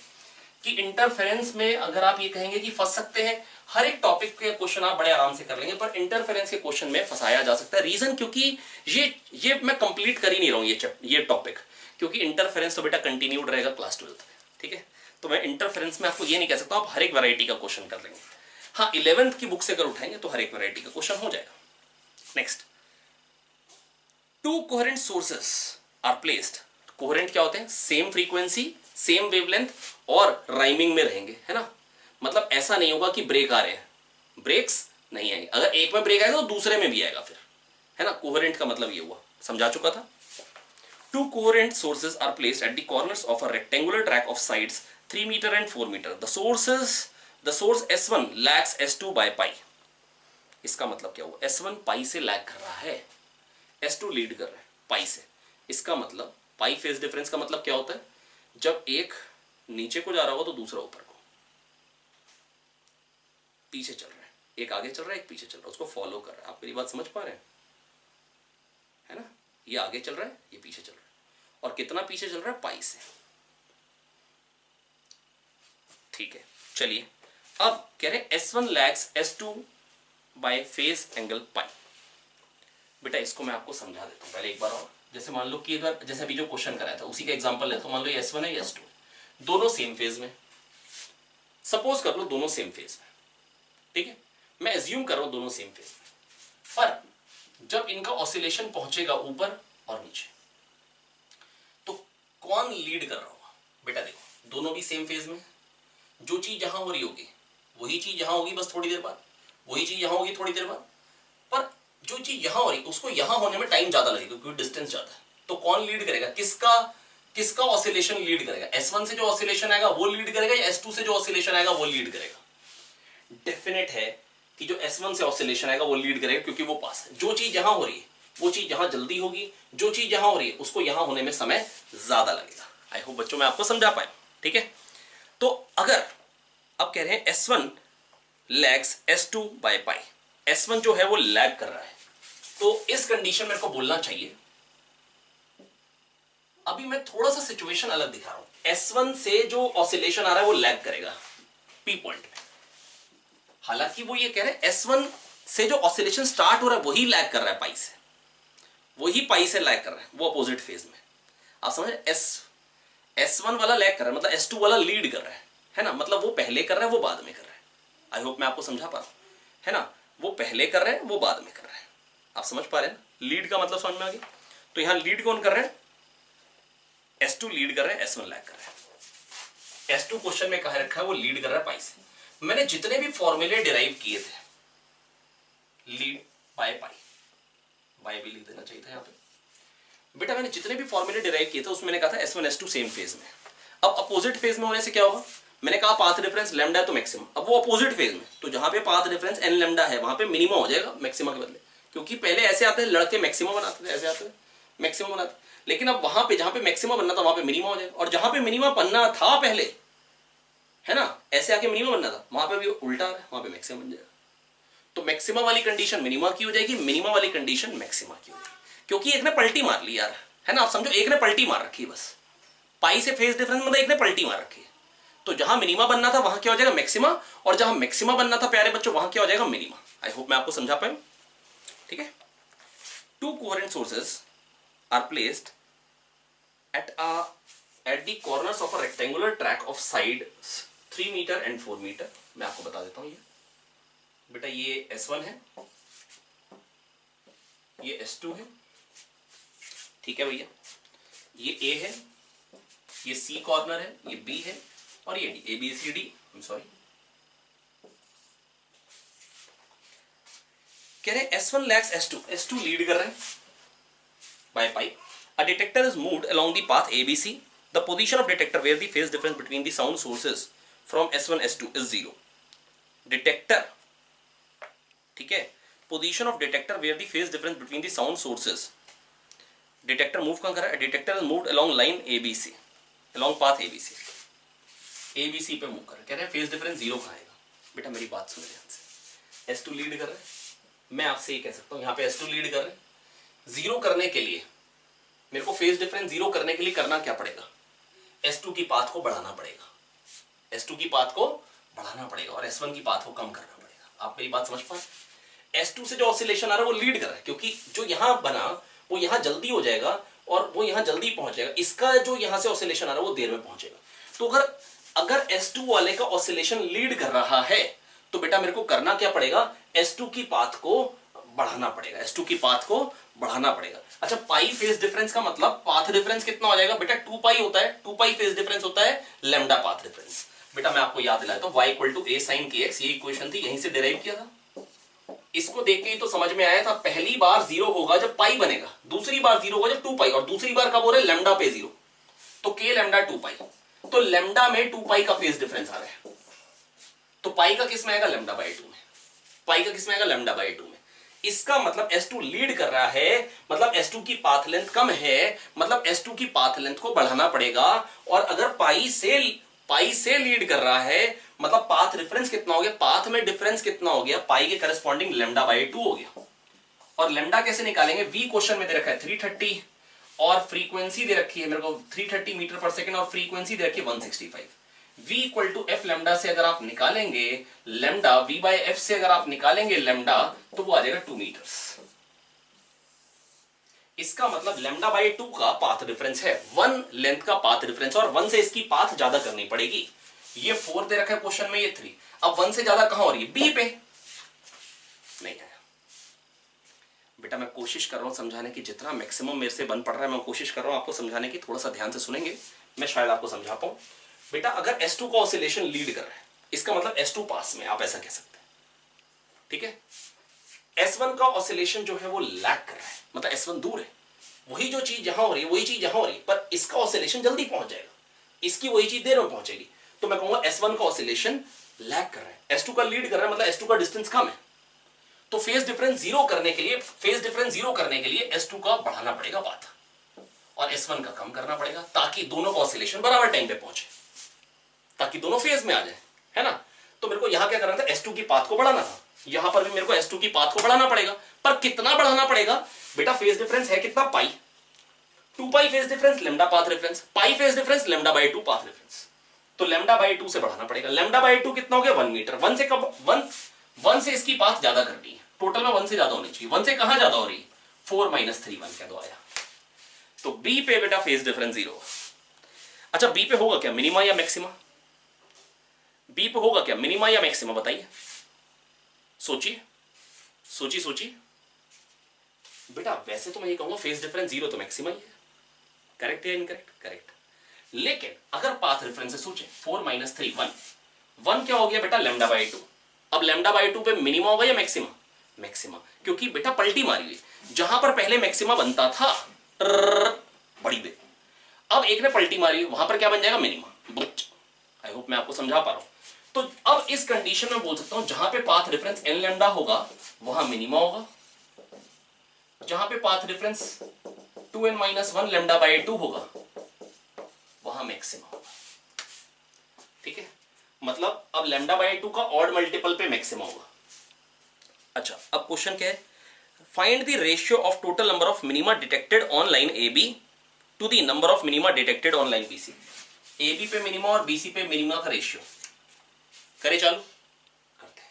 कि इंटरफेरेंस में अगर आप ये कहेंगे कि फंस सकते हैं, हर एक टॉपिक के क्वेश्चन आप बड़े आराम से कर लेंगे, पर इंटरफेरेंस के क्वेश्चन में फंसाया जा सकता है। रीजन क्योंकि ये मैं कंप्लीट कर ही नहीं रहा हूं ये टॉपिक, क्योंकि इंटरफेरेंस तो बेटा कंटिन्यूड रहेगा क्लास 12 में, ठीक है। तो मैं इंटरफेरेंस में आपको ये नहीं कह सकता आप हर एक वैरायटी का क्वेश्चन कर लेंगे। हाँ 11th की बुक से अगर उठाएंगे तो हर एक वैरायटी का क्वेश्चन हो जाएगा। Next, 2 coherent sources are placed. Coherent क्या होते हैं, सेम फ्रीक्वेंसी सेम वेवलेंथ और राइमिंग में रहेंगे, है ना। मतलब ऐसा नहीं होगा कि ब्रेक आ रहे हैं, ब्रेक्स नहीं आएंगे। अगर एक में ब्रेक आएगा तो दूसरे में भी आएगा फिर, है ना। कोहेरेंट का मतलब ये हुआ, समझा चुका था। 2 coherent sources are placed at the corners of a rectangular track of sides 3 meter and 4 meter. The source S1 lags S2 by pi. इसका मतलब क्या हुआ, S1 पाई से लैग कर रहा है, S2 लीड कर रहा है पाई से। इसका मतलब पाई फेज डिफरेंस का मतलब क्या होता है, जब एक नीचे को जा रहा हो तो दूसरा ऊपर को, पीछे चल रहा है, एक आगे चल रहा है एक पीछे चल रहा है, उसको फॉलो कर रहा है। आप मेरी बात समझ पा रहे हैं, है ना। ये आगे चल रहा है ये पीछे चल रहा है, और कितना पीछे चल रहा है, पाई से। ठीक है, चलिए अब कह रहे S1 lags S2 by phase angle pi. बेटा इसको मैं आपको समझा देता हूं, पहले एक बार और जैसे मान लो कि अगर जैसे अभी जो क्वेश्चन कराया था उसी का एग्जांपल है, तो मान लो ये S1 है ये S2 है, दोनों सेम फेज में, सपोज कर लो दोनों सेम फेज में, ठीक है, मैं एज्यूम कर रहा हूं दोनों सेम फेज में, पर जब इनका ऑसिलेशन पहुंचेगा ऊपर और नीचे तो कौन लीड कर रहा होगा? बेटा देखो दोनों भी सेम फेज में, जो चीज जहां हो रही होगी वही चीज यहां होगी बस थोड़ी देर बाद, वही चीज यहां होगी थोड़ी देर बाद, पर जो चीज यहां हो रही उसको यहां होने में टाइम ज्यादा लगेगा क्योंकि डिस्टेंस ज्यादा है। तो कौन लीड करेगा? किसका ऑसिलेशन लीड करेगा? S1 से जो ऑसिलेशन आएगा वो लीड करेगा या S2 से जो ऑसिलेशन आएगा वो लीड करेगा? डेफिनेट है कि जो S1 से ऑसिलेशन आएगा वो लीड करेगा क्योंकि वो पास है। जो चीज यहां हो रही है वो चीज यहां जल्दी होगी, जो चीज यहां हो रही है उसको यहां होने में समय ज्यादा लगेगा। आई होप बच्चों मैं आपको समझा पाया, ठीक है। तो अगर अब कह रहे हैं S1 lags S2 by pi, S1 जो है वो लैग कर रहा है, तो इस कंडीशन मेरे को बोलना चाहिए, अभी मैं थोड़ा सा सिचुएशन अलग दिखा रहा हूं, S1 से जो ऑसिलेशन आ रहा है वो लैग करेगा P पॉइंट में, हालांकि वो ये कह रहे हैं S1 से जो ऑसिलेशन स्टार्ट हो रहा है वही लैग कर रहा है पाई से, वही पाई से लैग कर रहा है, वो अपोजिट फेज में। आप समझ रहे? S1 वाला लैग कर रहा है मतलब S2 वाला लीड कर रहा है ना, मतलब वो पहले कर रहा है वो बाद में कर रहा है। आई होप मैं आपको समझा पा रहा हूं, है ना, वो पहले कर रहे हैं वो बाद में कर रहे हैं। आप समझ पा रहे हैं ना, लीड का मतलब समझ में आ गया। तो यहां लीड कौन कर रहे हैं? S2 लीड कर रहे हैं, S1 लैग कर रहे हैं। S2 क्वेश्चन में कहा रखा है वो लीड कर रहा है पाई से। मैंने जितने भी फॉर्मूले डिराइव किए थे, लीड बाय पाई, बाय भी लिख देना चाहिए था यहां पे बेटा, मैंने जितने भी फॉर्मूले डिराइव किए थे उसमें मैंने कहा था S1 S2 सेम फेज में। अब अपोजिट फेज में होने से क्या होगा? मैंने कहा पाथ डिफरेंस लैम्डा है तो मैक्सिमम, अब वो अपोजिट फेज में, तो जहां पे पाथ डिफरेंस n लैम्डा है वहां पे मिनिमम हो जाएगा मैक्सिमम के बदले, क्योंकि पहले ऐसे आते हैं लड़के मैक्सिमम बनाते थे, ऐसे आते हैं मैक्सिमम बनाते, लेकिन अब वहां पे जहां पे मैक्सिमम बनना था वहां पे मिनिमम हो जाएगा, और जहां पे मिनिमम बनना था पहले, है ना, ऐसे आके मिनिमम बनना था, वहां पे भी उल्टा आ रहा है, वहां पे मैक्सिमम बन जाएगा। तो मैक्सिमम वाली कंडीशन मिनिमा की हो जाएगी, मिनिमम वाली कंडीशन मैक्सिमा की हो जाएगी, क्योंकि एक ने पलटी मार ली यार, है ना, आप समझो एक ने पलटी मार रखी है बस, पाई से फेज डिफरेंस मतलब एक ने पलटी मार रखी है। तो जहां मिनिमा बनना था वहां क्या हो जाएगा? मैक्सिमा, और जहां मैक्सिमा बनना था प्यारे बच्चों वहां क्या हो जाएगा? मिनिमा। आई होप मैं आपको समझा पाऊं, ठीक है। Two coherent sources are placed at the corners of a rectangular track of side 3 metre and 4 metre. मैं आपको बता देता हूं, ये बेटा ये S1 है, ये S2 है, ठीक है भैया, ये A है, ये C कॉर्नर है, ये B है, और ये D, ABCD, सॉरी, कह रहे S1 lags S2, S2 lead कर रहे हैं by pi. A detector is moved along the path ABC. The position of detector where the phase difference between the sound sources from S1 S2 is 0. Detector, ठीक है, position of detector where the phase difference between the sound sources, detector move कहाँ कर रहा है? Detector is moved along line ABC, along path ABC, ABC पे move कर रहा है। कह रहे हैं फेज डिफरेंस 0 कहाँ आएगा? बेटा मेरी बात सुन ध्यान से, S2 लीड कर रहा है, मैं आपसे ये कह सकता हूँ यहाँ पे S2 लीड कर रहे हैं, 0 करने के लिए मेरे को फेज डिफरेंस 0 करने के लिए करना क्या पड़ेगा? S2 की पाथ को बढ़ाना पड़ेगा, S2 की पाथ को बढ़ाना पड़ेगा और S1 की पाथ को कम करना पड़ेगा। आप मेरी बात समझ पा रहे? S2 से जो ऑसिलेशन आ रहा है वो लीड कर रहा है, क्योंकि जो यहां बना वो यहां जल्दी हो जाएगा और वो यहां जल्दी पहुंच जाएगा, इसका जो यहां से ऑसिलेशन आ रहा है वो देर में पहुंचेगा। तो अगर S2 वाले का ऑसिलेशन लीड कर रहा है तो बेटा मेरे को करना क्या पड़ेगा? S2 की पाथ को बढ़ाना पड़ेगा, S2 की पाथ को बढ़ाना पड़ेगा। अच्छा, पाई फेज डिफरेंस का मतलब पाथ डिफरेंस कितना हो जाएगा बेटा? 2 पाई होता है, 2 पाई फेज डिफरेंस होता है, लैम्डा पाथ डिफरेंस। बेटा मैं आपको याद दिलाता हूं, y = a sin kx, ये इक्वेशन थी, यहीं से डिराइव किया था। इसको देख के ही तो समझ में आया था, पहली बार 0 होगा जब पाई बनेगा, दूसरी बार 0 होगा जब 2 पाई, और दूसरी बार कब हो रहा है? लैम्डा पे 0, तो k लैम्डा 2 पाई, तो लैम्डा में 2 पाई का फेज डिफरेंस आ रहा है, तो पाई का किस में आएगा? लैम्डा बाय 2 में। पाई का किस में आएगा? लैम्डा बाय 2 में। इसका मतलब S2 लीड कर रहा है, मतलब S2 की पाथ लेंथ कम है, मतलब S2 की पाथ लेंथ को बढ़ाना पड़ेगा। और अगर पाई से लीड कर रहा है मतलब पाथ डिफरेंस कितना हो गया? पाथ में डिफरेंस कितना हो गया? पाई के करस्पॉन्डिंग लैम्डा बाय 2 हो गया। और लैम्डा कैसे निकालेंगे? V क्वेश्चन में दे रखा है 330 और फ्रीक्वेंसी दे रखी है मेरे को 330 मीटर पर सेकंड और फ्रीक्वेंसी दे रखी है 165। V = f लैम्डा से अगर आप निकालेंगे लैम्डा, V/f से अगर आप निकालेंगे लैम्डा, तो वो आ जाएगा 2 मीटर्स। इसका मतलब लैम्डा बाई 2 का पाथ डिफरेंस है, 1 लेंथ का पाथ डिफरेंस, और 1 से इसकी पाथ ज्यादा करनी पड़ेगी। ये 4 दे रखा है क्वेश्चन में, ये 3। अब 1 से ज्यादा कहां हो रही है? बी पे नहीं है। बेटा मैं कोशिश कर रहा हूं समझाने की, जितना मैक्सिमम मेरे से बन पड़ रहा है मैं कोशिश कर रहा हूं आपको समझाने की। थोड़ा सा ध्यान से सुनेंगे, मैं शायद आपको समझा पाऊं। बेटा अगर S2 का ऑसिलेशन लीड कर रहा है, इसका मतलब S2 पास में, आप ऐसा कह सकते हैं, ठीक है। S1 का ऑसिलेशन जो है वो लैग कर रहा है, मतलब S1 दूर है। वही जो चीज यहां हो रही है वही चीज यहां हो रही है, पर इसका ऑसिलेशन जल्दी पहुंच जाएगा, इसकी वही चीज देर में पहुंचेगी। तो मैं कहूंगा S1 का ऑसिलेशन लैग कर रहा है, S2 का लीड कर रहा है, मतलब S2 का डिस्टेंस कम है। तो फेज डिफरेंस जीरो करने के लिए S2 का बढ़ाना पड़ेगा पाथ, और S1 का कम करना पड़ेगा, ताकि दोनों का ऑसिलेशन बराबर टाइम पे पहुंचे, ताकि दोनों फेज में आ जाए, है ना। तो मेरे को यहां क्या करना था? S2 की पाथ को बढ़ाना था। यहां पर भी मेरे को S2 की पाथ को बढ़ाना पड़ेगा, पर कितना बढ़ाना पड़ेगा? बेटा फेज डिफरेंस है कितना? पाई। 2 pi phase difference, lambda path difference, pi phase difference, lambda by 2 path difference. तो लैम्डा बाई 2 से बढ़ाना पड़ेगा। लैम्डा बाई 2 कितना हो गया? 1 मीटर। 1 से कब? 1 से इसकी पाथ ज्यादा करनी है, टोटल में 1 से ज्यादा होनी चाहिए। 1 से कहां ज्यादा हो रही है? 4 - 3 1 क्या दो आया। तो बी पे बेटा फेज डिफरेंस 0। अच्छा बी पे होगा क्या? मिनिमा या मैक्सिमा? बी पे होगा क्या? मिनिमा या मैक्सिमा? बताइए, सोचिए सोचिए सोचिए। बेटा वैसे तो मैं ये कहूंगा फेज डिफरेंस 0 तो मैक्सिमा ही है। करेक्ट या इनकरेक्ट? करेक्ट। लेकिन अगर पाथ डिफरेंस से सोचें, 4 - 3 1, 1 क्या हो गया बेटा? Lambda by 2। अब लैम्डा बाई 2 पे मिनिमा होगा या मैक्सिमा? मैक्सिमा, क्योंकि बेटा पलटी मारी हुई, जहां पर पहले मैक्सिमा बनता था बड़ी देर, अब एक ने पलटी मारी, वहां पर क्या बन जाएगा? मिनिमा। आई होप मैं आपको समझा पा रहा हूं। तो अब इस कंडीशन में बोल सकता हूं, जहां पे पाथ डिफरेंस n लैम्डा होगा वहां मिनिमा होगा, जहां पे path difference 2n - 1 lambda by 2 होगा वहां मैक्सिमा होगा, ठीक है। मतलब अब लैम्डा बाई 2 का ऑड मल्टीपल पे मैक्सिमा होगा। अच्छा अब क्वेश्चन क्या है? Find the ratio of total number of minima detected on line AB to the number of minima detected on line BC। AB पे मिनिमा और BC पे मिनिमा का रेशियो करे, चालू करते हैं।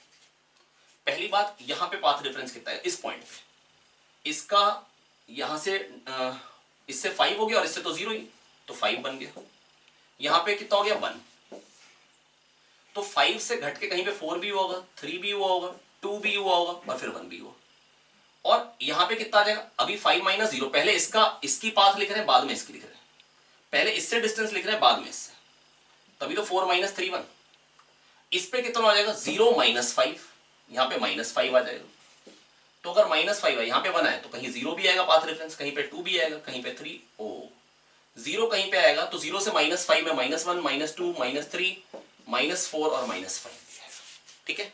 पहली बात, यहां पे पाथ डिफरेंस कितना है? इस पॉइंट पे इसका यहां से इससे 5 हो गया और इससे तो 0 ही, तो 5 बन गया। यहां पे कितना हो गया? 1। तो 5 से घट के कहीं पे 4 भी होगा, 3 भी हुआ होगा, 2 भी हुआ होगा और फिर 1 भी हुआ। और यहां पे कितना आ जाएगा? अभी 5 - 0, पहले इसकी पाथ लिख रहे हैं, बाद में इसकी लिख रहे हैं। पहले इससे डिस्टेंस लिख रहे हैं, बाद में इससे, तभी तो 4 - 3 1। इस पे कितना आ जाएगा? 0 - 5, यहां पे -5 आ जाएगा। तो अगर -5 है, यहां पे 1 है, तो कहीं 0 भी आएगा पाथ डिफरेंस, कहीं पे 2 भी आएगा, कहीं पे 3। ओ 0 कहीं पे आएगा, तो 0 से -5 में -1 -2 -3 -4 और -5 भी आएगा, ठीक है।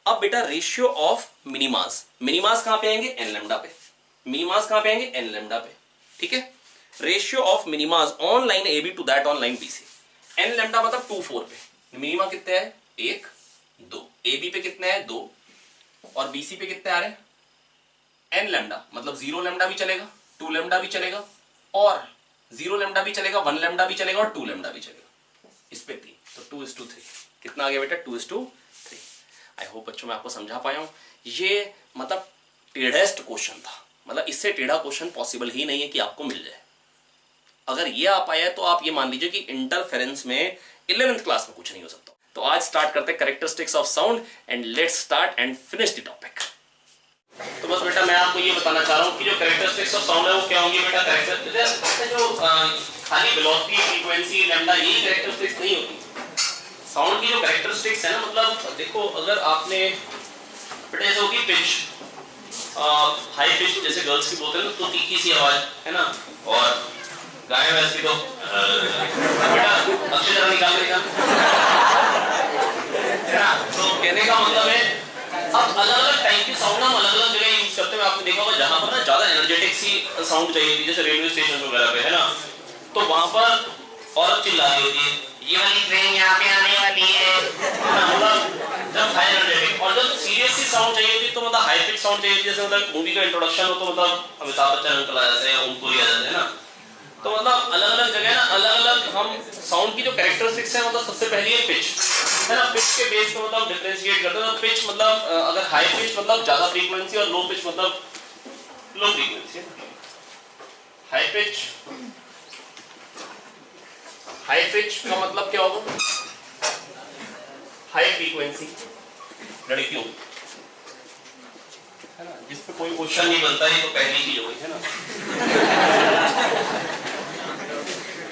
अब बेटा रेशियो ऑफ मिनिमास, मिनिमास कहां पे आएंगे? n लैम्डा पे। मिनिमास कहां पे आएंगे? n लैम्डा पे, ठीक है। Ratio of minimas on line AB to that on line BC। n lambda मतलब 2 4 पे, मिनिमा कितने है? 1 2। AB पे कितने हैं? 2, और BC पे कितने आ रहे हैं? n लैम्डा, मतलब 0 लैम्डा भी चलेगा, 2 लैम्डा भी चलेगा, और 0 लैम्डा भी चलेगा, 1 लैम्डा भी चलेगा, और 2 लैम्डा भी चलेगा। इस पे 3, तो 2:3 कितना आ गया बेटा? 2:3। आई होप बच्चों मैं आपको समझा पाया हूं। ये मतलब टेढ़ेस्ट क्वेश्चन था, मतलब इससे टेढ़ा क्वेश्चन पॉसिबल ही नहीं है कि आपको मिल जाए। अगर ये आ पाया तो आप ये मान लीजिए कि इंटरफेरेंस में 11th क्लास में कुछ नहीं हो सकता। तो आज स्टार्ट करते हैं characteristics of sound, and let's start and finish the topic. तो बस बेटा मैं आपको ये बताना चाह रहा हूं कि जो कैरेक्टरिस्टिक्स ऑफ साउंड है वो क्या होंगी बेटा? कैरेक्टरिस्टिक्स जो खाली वेलोसिटी, फ्रीक्वेंसी, लैम्डा, यही कैरेक्टरिस्टिक्स नहीं होती। साउंड की जो कैरेक्टरिस्टिक्स है ना, मतलब देखो अगर आपने बेटा जैसे होगी पिच, हाई पिच जैसे गर्ल्स की बोलते हैं तो तीखी सी आवाज है ना, और गाय वैसी तो बेटा अच्छी तरह निकाल देगा, है ना। तो कहने का मतलब है अब अलग अलग टाइप की साउंड हम अलग अलग जगह यूज करते हैं। आपने देखा होगा जहां पर ना ज्यादा एनर्जेटिक सी साउंड चाहिए थी, जैसे रेलवे स्टेशन वगैरह पे, है ना, तो वहां पर औरत चिल्ला रही होती है, ये वाली ट्रेन यहाँ पे आने वाली है, मतलब जब हाई एनर्जेटिक। और जब सीरियस सी साउंड चाहिए होती तो मतलब हाई पिच साउंड चाहिए होती, जैसे मतलब मूवी का इंट्रोडक्शन हो तो मतलब अमिताभ बच्चन अंकल आ जाते हैं, ओम पुरी आ जाते हैं ना। तो मतलब अलग अलग जगह ना अलग अलग हम साउंड की जो कैरेक्टरिस्टिक्स है, मतलब सबसे पहले है पिच, है ना। पिच के बेस पे मतलब डिफरेंशिएट करते हैं। पिच मतलब अगर हाई पिच मतलब ज्यादा फ्रीक्वेंसी और लो पिच मतलब लो फ्रीक्वेंसी, हाई पिच का मतलब क्या होगा? हाई फ्रीक्वेंसी लड़कियों, है ना, जिस पे कोई क्वेश्चन नहीं बनता है, तो पहली चीज हो गई, है ना।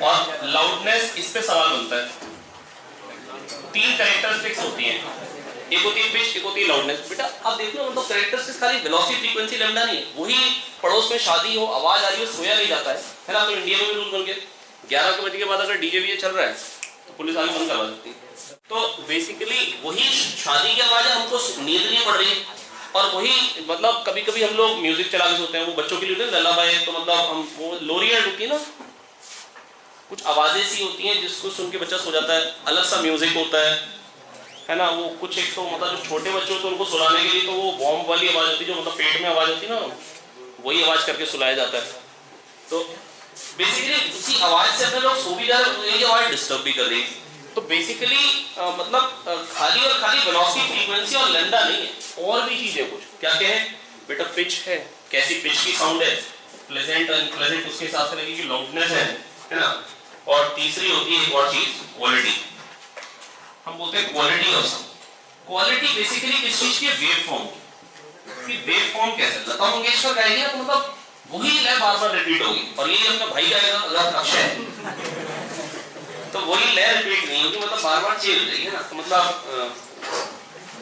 और लाउडनेस, इस पे सवाल बनता है। 3 कैरेक्टरिस्टिक्स होती हैं, एक होती है पिच, एक होती है लाउडनेस। बेटा अब देख लो, मतलब कैरेक्टरिस्टिक्स खाली वेलोसिटी, फ्रीक्वेंसी, लैम्डा नहीं है। वही पड़ोस में शादी हो, आवाज आ रही हो, सोया नहीं जाता है ना। तो इंडिया में भी रूल बन गया 11 बजे के बाद अगर डीजे वीजे चल रहा है तो पुलिस आगे बंद करवा सकती है। तो बेसिकली वही शादी की आवाज है, हमको नींद नहीं पड़ रही है, और वही मतलब कभी कभी हम लोग म्यूजिक चला के सोते हैं, वो बच्चों के लिए लल्लाबाई, तो मतलब हम वो लोरियां होती है ना, कुछ आवाजें सी होती हैं जिसको सुन के बच्चा सो जाता है। अलग सा म्यूजिक होता है ना। वो कुछ एक तो मतलब जो छोटे बच्चे होते हैं उनको सुलाने के लिए तो वो बॉम्ब वाली आवाज होती है, जो मतलब पेट में आवाज होती है ना, वही आवाज करके सुलाया जाता है। तो बेसिकली उसी आवाज से अपने लोग सो भी जा रहे हैं, यही आवाज डिस्टर्ब भी कर रही है। तो बेसिकली मतलब खाली और खाली वेलोसिटी, फ्रीक्वेंसी और लैम्डा नहीं है, और भी चीजें कुछ क्या क्या है बेटा? पिच है, कैसी पिच की साउंड है, प्लेजेंट अनप्लेजेंट उसके हिसाब से लगेगी, लाउडनेस है ना। और तीसरी होती है एक और चीज, क्वालिटी। हम बोलते हैं quality of sound. Quality basically किस चीज की? वेव फॉर्म की। वेव फॉर्म कैसे? लता मंगेशकर गाएगी तो मतलब वही लय बार बार रिपीट होगी, और ये अपना भाई गाएगा अक्षय, तो वही लय रिपीट नहीं होगी, मतलब बार बार चेंज हो जाएगी ना। तो मतलब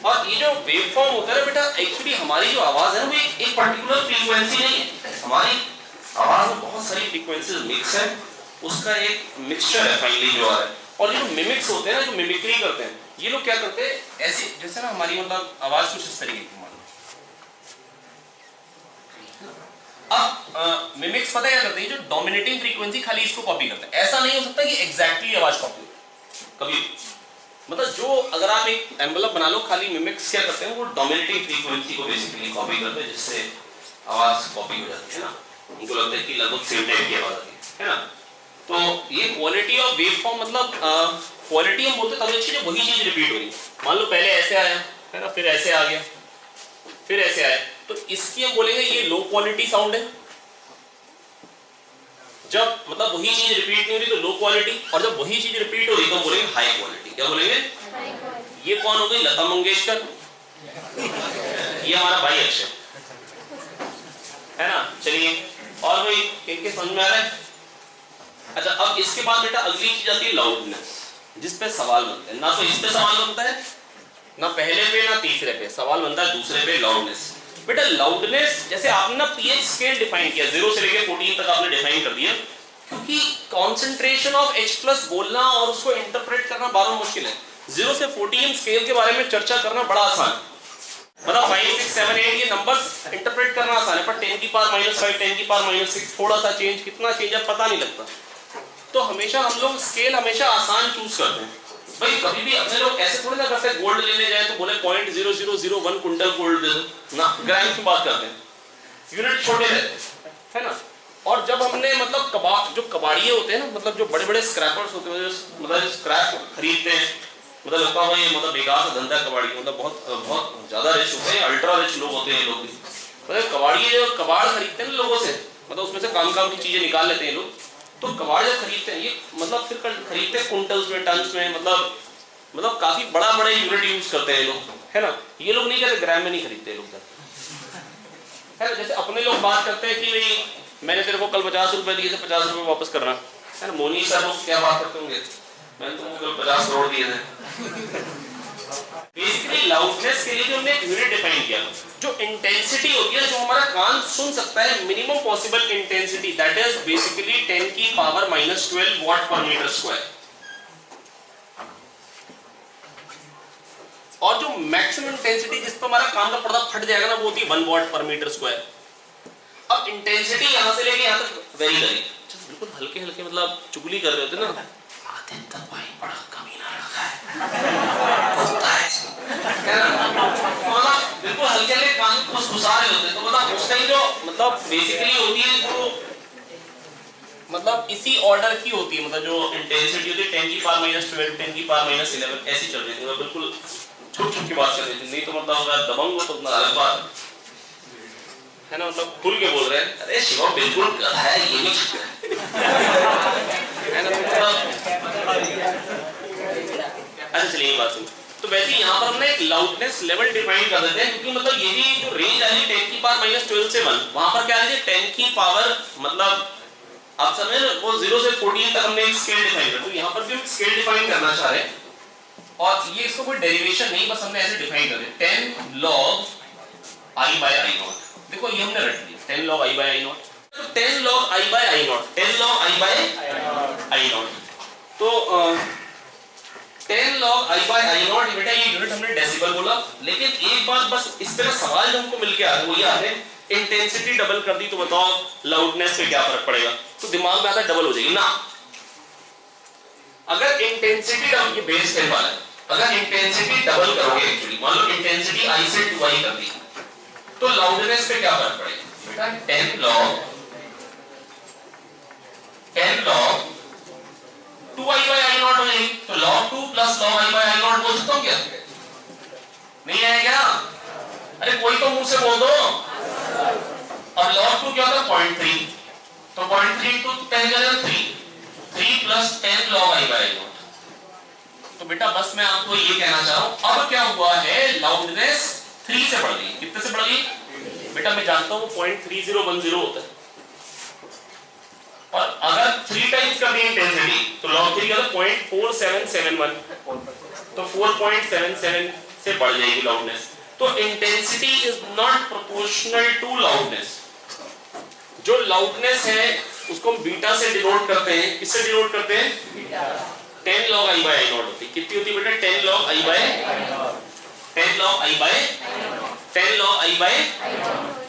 और ये जो वेव फॉर्म होता है बेटा, एक्चुअली हमारी जो आवाज है वो एक पर्टिकुलर फ्रीक्वेंसी नहीं है। हमारी आवाज में बहुत सारी फ्रीक्वेंसीज मिक्स है, उसका एक मिक्सचर है फाइनली जो आ रहा है। और ये जो मिमिक्स होते हैं ना, जो मिमिक्री करते हैं, ये लोग क्या करते हैं, ऐसी जैसे ना हमारी मतलब आवाज कुछ इस तरीके की, अब मिमिक्स पता क्या करते हैं, जो डोमिनेटिंग फ्रीक्वेंसी खाली इसको कॉपी करते हैं। ऐसा नहीं हो सकता कि एग्जैक्टली आवाज कॉपी कभी, मतलब जो अगर आप एक एनवेलप बना लो, खाली मिमिक्स क्या करते हैं, वो डोमिनेटिंग फ्रीक्वेंसी को बेसिकली कॉपी करते हैं, जिससे आवाज कॉपी हो जाती है ना। उनको लगता है कि लगभग सेम टाइप की आवाज आती है ना। तो ये क्वालिटी ऑफ वेव फॉर्म, मतलब क्वालिटी हम बोलते तब अच्छी जब वही चीज रिपीट हो रही। मान लो पहले ऐसे आया है ना, फिर ऐसे आ गया, फिर ऐसे आया, तो इसकी हम बोलेंगे ये लो क्वालिटी साउंड है। जब मतलब वही चीज रिपीट नहीं हो रही तो लो क्वालिटी, और जब वही चीज रिपीट हो रही तो हम बोलेंगे हाई क्वालिटी। क्या बोलेंगे? ये कौन हो गई? लता मंगेशकर, ये हमारा भाई अक्षय, है ना। चलिए, और भाई इनके समझ में आ रहा है? अच्छा, अब इसके बाद बेटा अगली चीज आती है लाउडनेस, जिस पे सवाल बनते हैं। ना तो इस पे सवाल बनता है, ना पहले पे, ना तीसरे पे, सवाल बनता है दूसरे पे, लाउडनेस। बेटा लाउडनेस, जैसे आपने ना पीएच स्केल डिफाइन किया, 0 से लेकर 14 तक आपने डिफाइन कर दिया, क्योंकि कंसंट्रेशन ऑफ H+ बोलना और उसको इंटरप्रेट करना बारह मुश्किल है। 0 से 14 स्केल के बारे में चर्चा करना बड़ा आसान है, मतलब 5, 6, 7, 8 ये नंबर्स इंटरप्रेट करना आसान है, पर 10 की पावर -5, 10 की पावर -6 थोड़ा सा चेंज, कितना चेंज है पता नहीं लगता। तो हमेशा हम लोग स्केल हमेशा आसान चूज करते हैं। भाई कभी भी अपने लोग ऐसे थोड़ी ना करते, गोल्ड लेने जाए तो बोले 0.0001 कुंटल गोल्ड दे दो ना, ग्राम की बात करते हैं, यूनिट छोटे रहते हैं, है ना। और जब हमने मतलब जो कबाड़िए होते हैं ना, मतलब जो बड़े बड़े स्क्रैपर्स होते हैं, मतलब स्क्रैप खरीदते हैं, मतलब लगता है ये मतलब बेकार सा धंधा है कबाड़ी, मतलब बहुत ज्यादा रिच होते हैं, अल्ट्रा रिच लोग होते हैं लोग भी। मतलब कबाड़िए जो कबाड़ खरीदते हैं लोगों से, मतलब उसमें से काम की चीजें निकाल लेते हैं लोग। तो कबाड़ जब खरीदते हैं ये मतलब फिर खरीदते हैं कुंटल्स में, टन्स में, मतलब काफी बड़ा बड़े यूनिट यूज करते हैं लोग, है ना। ये लोग नहीं कहते, ग्राम में नहीं खरीदते लोग, है ना। जैसे अपने लोग बात करते हैं कि भाई मैंने तेरे को कल 50 रुपए दिए थे, 50 रुपए वापस करना, है ना। मोनी सर लोग क्या बात करते होंगे, मैंने तुमको कल 50 करोड़ दिए थे। बेसिकली लाउडनेस के लिए जो हमने यूनिट डिफाइन किया, जो इंटेंसिटी होती है, जो हमारा कान सुन सकता है, minimum possible intensity, that is basically 10 की पावर -12 वॉट पर मीटर स्क्वायर। और जो मैक्सिमम इंटेंसिटी जिस पर हमारा कान का पर्दा फट जाएगा ना, वो होती है 1 वॉट पर मीटर स्क्वायर। अब इंटेंसिटी यहां से लेके यहां तक वेरी करेगी, बिल्कुल हल्के हल्के मतलब चुगली कर रहे होते ना, आते तक भाई बड़ा कमीना रखा है, मतलब बिल्कुल हल्के हल्के कान को घुसा रहे होते हैं। तो मतलब उस टाइम जो मतलब बेसिकली होती है वो मतलब इसी ऑर्डर की होती है, मतलब जो इंटेंसिटी होती है 10 की पावर -12, 10 की पावर -11 ऐसी चल रही थी, बिल्कुल छुप छुप की बात कर रही थी, नहीं तो मतलब अगर दबंग हो तो अपना अलग बात। है ना, मतलब खुल के बोल रहे हैं, अरे शिवम बिल्कुल गधा है ये नहीं है ना। अच्छा चलिए बात सुन। तो वैसे यहाँ पर हमने एक लाउडनेस लेवल डिफाइन कर देते हैं, क्योंकि मतलब ये भी जो रेंज आ रही है 10 की पावर -12 से 1, वहां पर क्या आ रही है 10 की पावर, मतलब आप समझ रहे वो 0 से 14 तक हमने एक स्केल डिफाइन कर, तो यहाँ पर भी हम स्केल डिफाइन करना चाह रहे हैं, और ये इसको कोई डेरिवेशन नहीं, बस हमने ऐसे डिफाइन कर दिया 10 log I by I0। देखो ये हमने रट दिया 10 log I by I0, तो 10 log I by I0, 10 log I by I0, तो 10 log I by I0, बेटा ये यूनिट हमने डेसिबल बोला, लेकिन एक बात बस इस तरह सवाल जो हमको मिल के आ रहा है वो ये आ रहा है, इंटेंसिटी डबल कर दी तो बताओ लाउडनेस पे क्या फर्क पड़ेगा, तो दिमाग में आता डबल हो जाएगी ना। अगर इंटेंसिटी डबल, ये बेस 10 वाला है, अगर इंटेंसिटी डबल करोगे, एक्चुअली मान लो इंटेंसिटी I से 2I कर दी, तो लाउडनेस पे क्या फर्क पड़ेगा बेटा, 10 log 2I by I0 हो जाएगी, तो log 2 plus log I by I0 बोल सकता हूँ क्या, नहीं है क्या, अरे कोई तो मुंह से बोल दो। अब log 2 क्या होता है 0.3, तो 0.3 तो 10 जाएगा 3 plus 10 log I by I0। तो बेटा बस मैं आपको ये कहना चाह रहा हूं, अब क्या हुआ है लाउडनेस 3 से बढ़ गई, कितने से बढ़ गई बेटा, मैं जानता हूं 0.3010 होता है, और अगर 3 टाइम्स कर दी इंटेंसिटी तो log 3 क्या होता है 0.4771, तो 4.77 से बढ़ जाएगी लाउडनेस। तो intensity is not proportional to loudness. जो लाउडनेस है उसको हम बीटा से डिनोट करते हैं, किससे डिनोट करते हैं, 10 log I by I0 होती है, कितनी होती है बेटा 10 log I by 10 log I by 10 log I by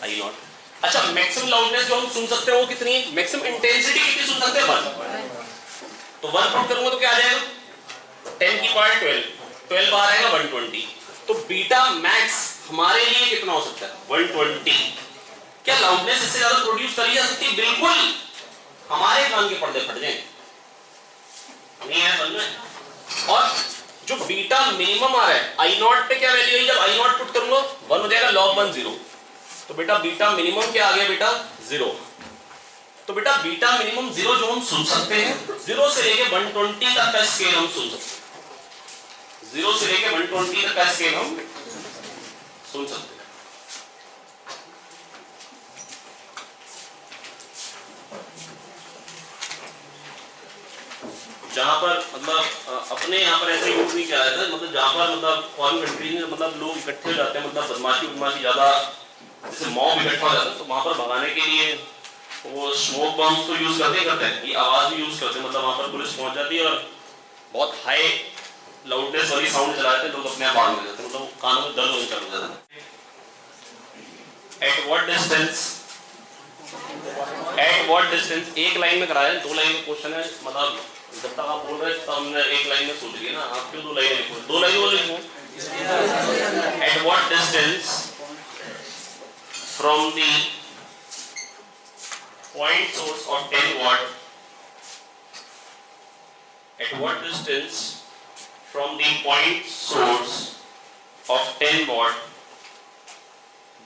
I0। अच्छा मैक्सिमम लाउडनेस जो हम सुन सकते हैं वो कितनी है, मैक्सिमम इंटेंसिटी कितनी सुन सकते हैं 1, तो 1 पुट करूंगा तो क्या आ जाएगा 10 की पावर 12 बार आएगा 120, तो बीटा मैक्स हमारे लिए कितना हो सकता है 120। क्या लाउडनेस इससे ज्यादा प्रोड्यूस करी जा सकती है, बिल्कुल हमारे कान के पर्दे फट जाएंगे, नहीं है समझ में। और जो बीटा मिनिमम आ रहा है I0 पे क्या वैल्यू है, जब I0 पुट करूंगा 1 हो जाएगा, log 1 0, तो बेटा बीटा मिनिमम क्या आ गया बेटा 0। तो बेटा बीटा मिनिमम 0 जो हम सुन सकते हैं, 0 से लेके 120 तक का स्केल हम सुन सकते हैं, 0 से लेके 120 तक का स्केल हम सुन सकते हैं। जहां पर मतलब अपने यहाँ पर ऐसा यूज नहीं किया जाता है, मतलब जहां पर मतलब फॉरेन कंट्रीज में मतलब लोग इकट्ठे हो जाते हैं, मतलब बदमाशी ज्यादा जैसे मॉब इकट्ठा हो जाता है, तो वहां पर भगाने के लिए वो स्मोक बम्स तो यूज करते हैं, ये आवाज भी यूज करते हैं, मतलब वहां पर पुलिस पहुंच जाती है और बहुत हाई लाउडनेस वाली साउंड चलाते हैं, लोग अपने आप भाग जाते हैं, मतलब कानों में दर्द होने चालू हो जाता है। एट व्हाट डिस्टेंस, एक लाइन में कराया, 2 लाइन में क्वेश्चन है, मतलब जब तक आप बोल रहे हैं तो हमने एक लाइन में सोच लिया ना, आप क्यों 2 लाइनें लिखो, 2 लाइनें बोल लिखो। At what distance from the point source of 10 watt, at what distance from the point source of 10 watt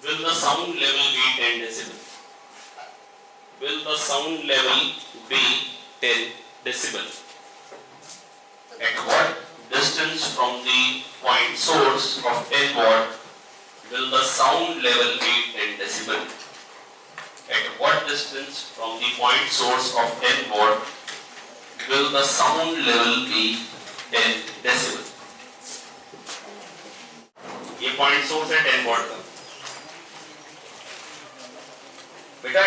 will the sound level be 10 decibel? Will the sound level be 10 decibel? At what distance from the point source of 10 watt will the sound level be 10 decibel? At what distance from the point source of 10 watt will the sound level be 10 decibel? ये point source है 10 watt का। बेटा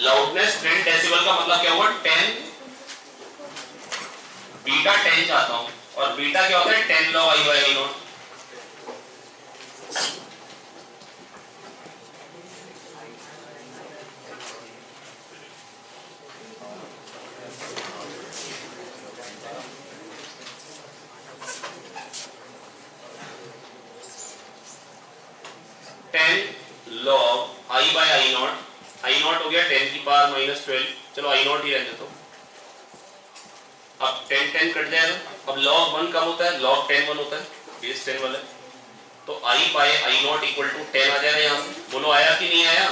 loudness 10 decibel का मतलब क्या हुआ 10, beta 10 चाहता हूँ, और बीटा क्या होता है 10 log I by I0। log I by I0, I0 हो गया 10 की पावर -12, चलो I0 ही रहने दो, अब 10 कट जाएगा, अब log 1 कम होता है, log 10 1 होता है, बेस 10 वाला, तो I by I0 equal to 10 आ जाएगा यहाँ से, बोलो आया कि नहीं आया,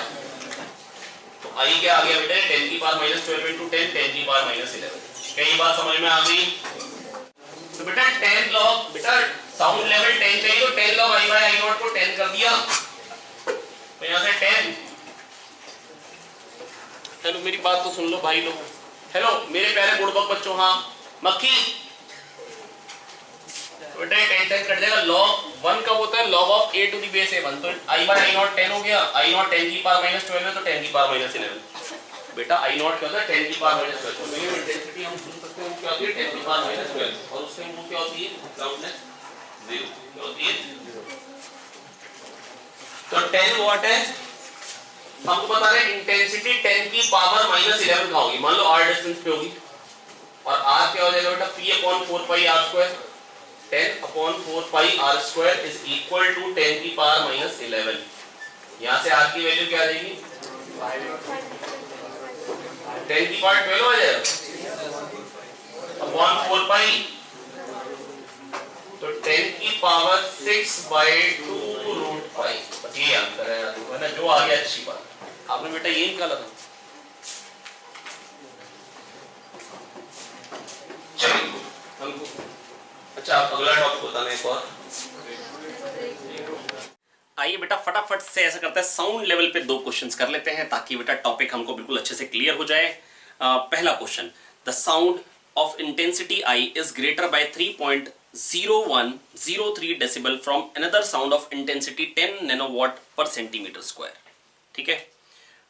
आई क्या आ गया बेटा 10 की पावर माइनस 12 इंटू 10 10 की पावर माइनस 11। क्या ये बात समझ में आ गई? तो बेटा 10 लॉग, बेटा साउंड लेवल 10 चाहिए तो 10 log I by I nought को 10 कर दिया, तो यहाँ से 10। हेलो मेरी बात तो सुन लो भाई लोग, हेलो मेरे प्यारे बुड़बक बच्चों, हाँ मक्खी, तो बेटा 10 10 कट जाएगा। लॉग 1 कब होता है? Log of a to the base a1, तो आई बाय आई नॉट 10 हो गया, आई नॉट 10 की पावर माइनस 12 है तो 10 की पावर माइनस 11। बेटा आई नॉट क्या होता है 10 की पावर माइनस 12, तो मिनिमम इंटेंसिटी हम सुन सकते हैं वो क्या होती है 10 की पावर माइनस 12, और उससे वो क्या होती है ग्राउंडनेस 0 क्या होती है। तो 10 व्हाट है हमको बता रहे हैं, इंटेंसिटी 10 की पावर माइनस 11 का होगी, मान लो r डिस्टेंस पे होगी, और r क्या हो जाएगा बेटा p upon 4 pi r square, 10 upon 4 pi r square is equal to 10 की पावर माइनस 11। यहाँ से r की वैल्यू क्या आ जाएगी 10 की पावर 12 आ जाएगा अपॉन 4 पाई, तो 10 की पावर 6 बाई 2 रूट पाई, बस ये आंसर है ना, जो आ गया अच्छी बात, आपने बेटा ये निकाला था। चलिए अच्छा अगला टॉपिक बताना एक और, आइए बेटा फटाफट से ऐसा करते हैं साउंड लेवल पे 2 क्वेश्चंस कर लेते हैं ताकि बेटा टॉपिक हमको बिल्कुल अच्छे से क्लियर हो जाए। पहला question, the sound of intensity I is greater by 3.0103 decibel from another sound of intensity 10 नैनोवाट पर सेंटीमीटर स्क्वायर। ठीक है,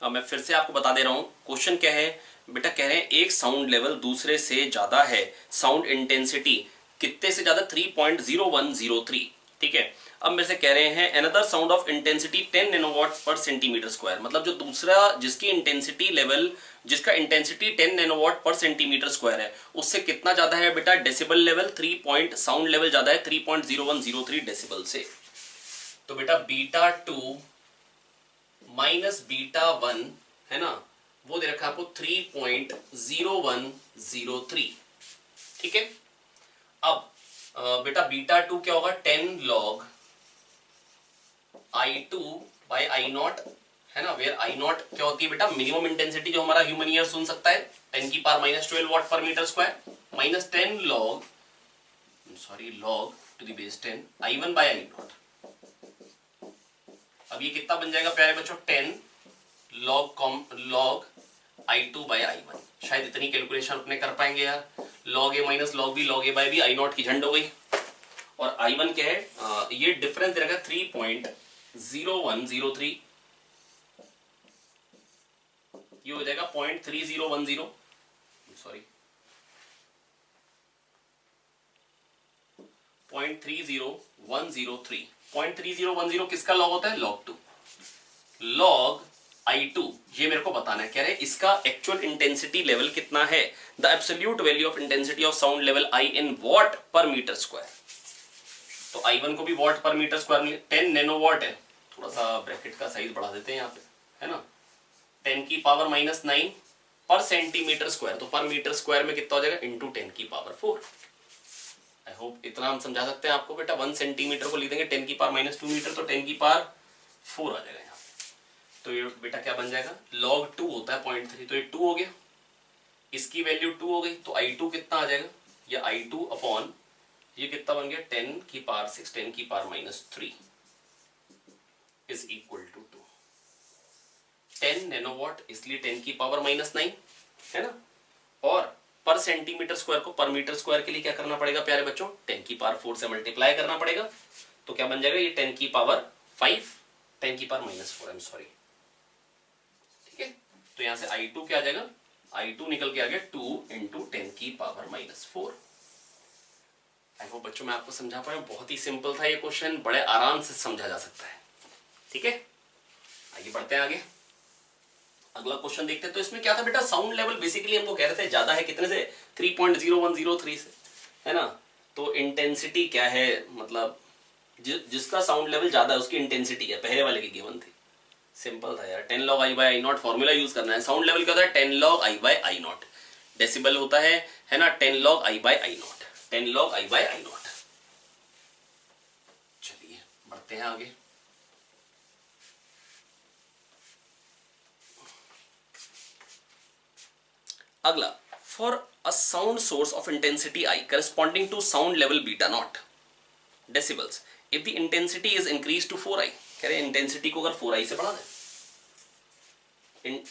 मैं फिर से आपको बता दे रहा हूं क्वेश्चन क्या है बेटा, कह रहे हैं एक साउंड लेवल दूसरे से ज्यादा है, साउंड इंटेंसिटी कितने से ज्यादा 3.0103। ठीक है, अब मेरे से कह रहे हैं अनदर साउंड ऑफ इंटेंसिटी 10 नैनोवाट पर सेंटीमीटर स्क्वायर, मतलब जो दूसरा जिसकी इंटेंसिटी लेवल जिसका इंटेंसिटी 10 नैनोवाट पर सेंटीमीटर स्क्वायर है उससे कितना ज्यादा है बेटा डेसिबल लेवल, साउंड लेवल ज्यादा है 3.0103 डेसिबल से। तो बेटा बीटा 2 माइनस बीटा 1 है ना, वो दे रखा है आपको 3.0103। ठीक है, अब बेटा बीटा 2 क्या होगा 10 log I2 bye I not है ना, वेयर आई नॉट क्या होती है बेटा मिनिमम इंटेंसिटी जो हमारा ह्यूमन ईयर सुन सकता है 10 की power minus 12 watt per metre square, minus 10 log log to the base 10 I1 by I nought. अब ये कितना बन जाएगा प्यारे बच्चों 10 लॉग I2 बाय I1। शायद इतनी कैलकुलेशन अपने कर पाएंगे यार, log A minus log B log A by B I nought की झंड हो गई, और I1 क्या है ये डिफरेंस दे रखा 3.0103, ये हो जाएगा 0.3010 सॉरी 0.30103। 0.3010 किसका लॉग होता है लॉग 2, लॉग I2 ये मेरे को बताना है, कह रहे इसका एक्चुअल इंटेंसिटी लेवल कितना है, the absolute value of intensity of sound level I in what पर मीटर स्क्वायर। तो I1 को भी वॉट पर मीटर स्क्वायर में 10 नैनोवाट है, थोड़ा सा ब्रैकेट का साइज बढ़ा देते हैं यहाँ पे है ना, 10 की पावर माइनस 9 पर सेंटीमीटर स्क्वायर, तो पर मीटर स्क्वायर में कितना हो जाएगा इंटू 10 की पावर 4। आई होप इतना हम समझा सकते हैं आपको बेटा, 1 सेंटीमीटर को लिख देंगे 10 की पावर माइनस 2 मीटर, तो 10 की पावर 4 आ जाएगा यहाँ पे। तो ये बेटा क्या बन जाएगा लॉग 2 होता है 0.3, तो ये 2 हो गया, इसकी वैल्यू 2 हो गई, तो I2 कितना आ जाएगा, या I2 अपॉन ये कितना बन गया 10 की पावर 6 10 की power minus 3 is equal to 2 10 nanowatt, इसलिए 10 की पावर माइनस 9 है ना, और पर सेंटीमीटर स्क्वायर को पर मीटर स्क्वायर के लिए क्या करना पड़ेगा प्यारे बच्चों 10 की पावर 4 से मल्टीप्लाई करना पड़ेगा, तो क्या बन जाएगा ये 10 की पावर 5 10 की power minus 4 I am sorry. ठीक है, तो यहां से I2 क्या आ जाएगा, I2 निकल के आ गया 2 इंटू 10 की पावर माइनस 4। आई होप बच्चों मैं आपको समझा पाया, बहुत ही सिंपल था ये क्वेश्चन, बड़े आराम से समझा जा सकता है। ठीक है, आगे बढ़ते हैं आगे, अगला क्वेश्चन देखते हैं। तो इसमें क्या था बेटा साउंड लेवल बेसिकली हमको कह रहे थे ज्यादा है कितने से 3.0103 से है ना, तो इंटेंसिटी क्या है मतलब जिसका साउंड लेवल ज्यादा है उसकी इंटेंसिटी है, पहले वाले की गिवन थी, सिंपल था यार 10 log I by I nought formula use करना है। साउंड लेवल क्या होता है 10 log I by I nought, decibel होता है ना 10 log I by I nought, 10 log I by I nought. चलिए बढ़ते हैं आगे, अगला, for a sound source of intensity I corresponding to sound level beta nought decibels if the intensity is increase to 4i। कह रहे intensity को अगर 4i से बढ़ा दें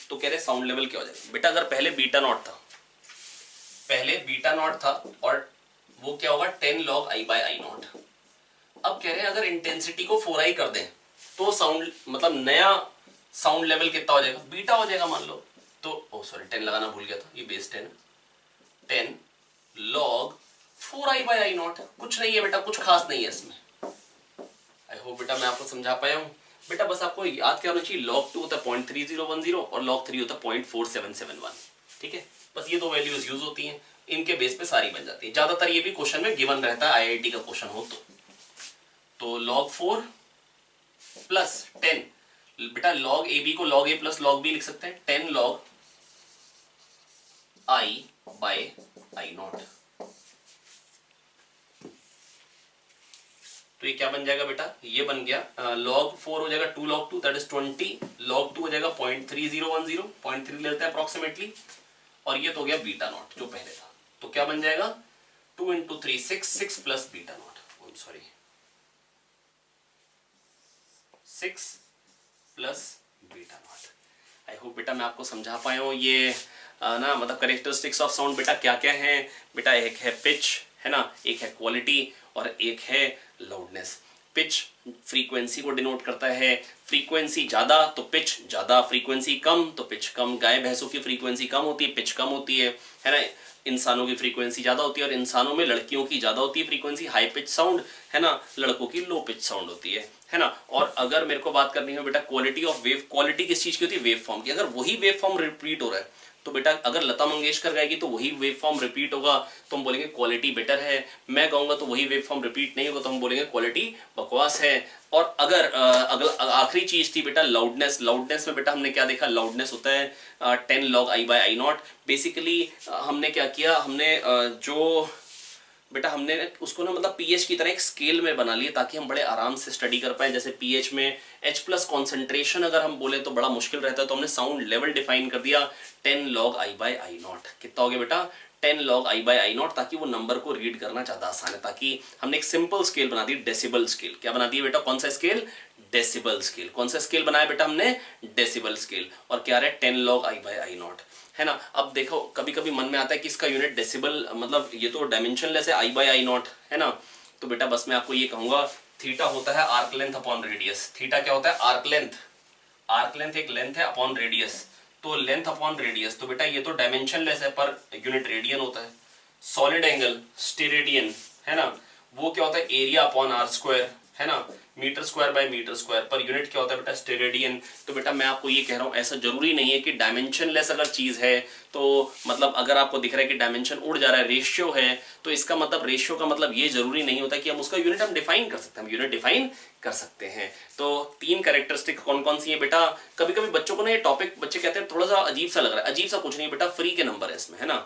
तो कह रहे साउंड लेवल क्या हो जाएगा बेटा। अगर पहले बीटा नॉट था, पहले बीटा नॉट था और वो क्या होगा 10 log i by i not. अब कह रहे हैं अगर इंटेंसिटी को 4i कर दें तो साउंड मतलब नया साउंड लेवल कितना हो जाएगा, बीटा हो जाएगा मान लो। तो ओ सॉरी 10 लगाना भूल गया था, ये base 10 log 4i by i not. कुछ नहीं है बेटा, कुछ खास नहीं है इसमें। आई होप बेटा मैं आपको समझा पाया हूं। बेटा बस आपको याद क्या होना चाहिए, log 2 होता है 0.3010 और log 3 होता है 0.4771। ठीक है, बस ये दो वैल्यूज यूज होती हैं, इनके बेस पे सारी बन जाती है। ज्यादातर ये भी क्वेश्चन में गिवन रहता है, आईआईटी का क्वेश्चन हो तो log 4 प्लस 10 बेटा log ab को log a plus log b लिख सकते हैं, 10 log i by i not. तो ये क्या बन जाएगा बेटा, ये बन गया log 4 हो जाएगा 2 log 2 दैट इज 20, log 2 हो जाएगा 0.3010, 0.3 लेते हैं अप्रोक्सीमेटली, और ये तो हो गया बीटा नॉट जो पहले था। तो क्या बन जाएगा 2 into 3 6 plus beta not, sorry 6 plus beta not. I hope बेटा मैं आपको समझा पाया हूँ। ये ना मतलब करेक्टरिस्टिक्स ऑफ साउंड बेटा क्या क्या है बेटा, एक है पिच है ना, एक है क्वालिटी और एक है लाउडनेस। पिच फ्रीक्वेंसी को डिनोट करता है, फ्रीक्वेंसी ज्यादा तो पिच ज्यादा, फ्रीक्वेंसी कम तो पिच कम। गाय भैंसों की फ्रीक्वेंसी कम होती है, पिच कम होती है ना। इंसानों की फ्रीक्वेंसी ज्यादा होती है और इंसानों में लड़कियों की ज्यादा होती है फ्रीक्वेंसी, हाई पिच साउंड है ना, लड़कों की लो पिच साउंड होती है ना। और अगर मेरे को बात करनी हो बेटा क्वालिटी ऑफ वेव, क्वालिटी किस चीज की होती है, वेव फॉर्म की। अगर वही वेव फॉर्म रिपीट हो रहा है तो बेटा अगर लता मंगेशकर गाएगी तो वही वेव फॉर्म रिपीट होगा तो हम बोलेंगे क्वालिटी बेटर है। मैं गाऊंगा तो वही वेव फॉर्म रिपीट नहीं होगा तो हम बोलेंगे क्वालिटी बकवास है। और अगर आखिरी चीज थी बेटा लाउडनेस। लाउडनेस में बेटा हमने क्या देखा, लाउडनेस होता है 10 log i by i not. Basically हमने क्या किया, हमने जो बेटा हमने उसको ना मतलब पीएच की तरह एक स्केल में बना लिया ताकि हम बड़े आराम से स्टडी कर पाए। जैसे पीएच में H प्लस कॉन्सेंट्रेशन अगर हम बोले तो बड़ा मुश्किल रहता है, तो हमने साउंड लेवल डिफाइन कर दिया 10 log i by i not. कितना हो गया बेटा 10 log i by i not, ताकि वो नंबर को रीड करना ज्यादा आसान है। ताकि हमने एक सिंपल स्केल बना दी, डेसिबल स्केल। क्या बना दिया बेटा, कौन सा स्केल, डेसिबल स्केल। कौन सा स्केल बनाया बेटा हमने, डेसिबल स्केल। और क्या रहा है 10 log i by i not है ना। अब देखो कभी कभी मन में आता है कि इसका यूनिट डेसिबल मतलब ये तो डायमेंशनलेस है i by i नॉट है ना। तो बेटा बस मैं आपको ये कहूंगा थीटा होता है arc length upon radius. Theta क्या होता है, आर्क लेंथ। आर्क लेंथ एक लेंथ है अपॉन रेडियस, तो लेंथ अपॉन रेडियस। तो बेटा ये तो डायमेंशनलेस है पर यूनिट रेडियन होता है। सॉलिड एंगल स्टेरेडियन है ना, वो क्या होता है एरिया अपॉन आर स्क्वायर है ना, metre square by metre square, पर यूनिट क्या होता है बेटा स्टेरेडियन। तो बेटा मैं आपको ये कह रहा हूं ऐसा जरूरी नहीं है कि डायमेंशनलेस अगर चीज है तो मतलब अगर आपको दिख रहा है कि डायमेंशन उड़ जा रहा है, रेशियो है, तो इसका मतलब रेशियो का मतलब ये जरूरी नहीं होता कि हम उसका यूनिट हम डिफाइन कर सकते हैं। हम यूनिट डिफाइन कर सकते हैं। तो 3 कैरेक्टरिस्टिक कौन कौन सी है बेटा। कभी कभी बच्चों को ना ये टॉपिक बच्चे कहते हैं थोड़ा सा अजीब सा लग रहा है, अजीब सा कुछ नहीं बेटा, फ्री के नंबर है इसमें है ना।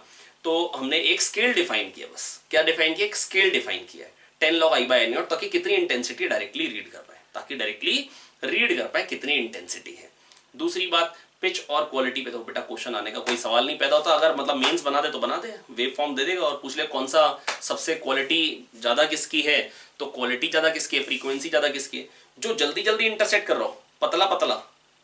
तो हमने एक स्केल डिफाइन किया, बस क्या डिफाइन किया, एक स्केल डिफाइन किया है 10 log i by i not, ताकि कितनी इंटेंसिटी डायरेक्टली रीड कर पाए, ताकि डायरेक्टली रीड कर पाए कितनी इंटेंसिटी है। दूसरी बात पिच और क्वालिटी पे तो बेटा क्वेश्चन आने का कोई सवाल नहीं पैदा होता। अगर मतलब मेंस बना दे तो बना दे, वेव फॉर्म दे देगा और पूछ ले कौन सा सबसे क्वालिटी ज्यादा किसकी है, तो क्वालिटी ज्यादा किसकी है, फ्रीक्वेंसी ज्यादा किसकी है। जो जल्दी जल्दी इंटरसेक्ट कर रहा हो पतला पतला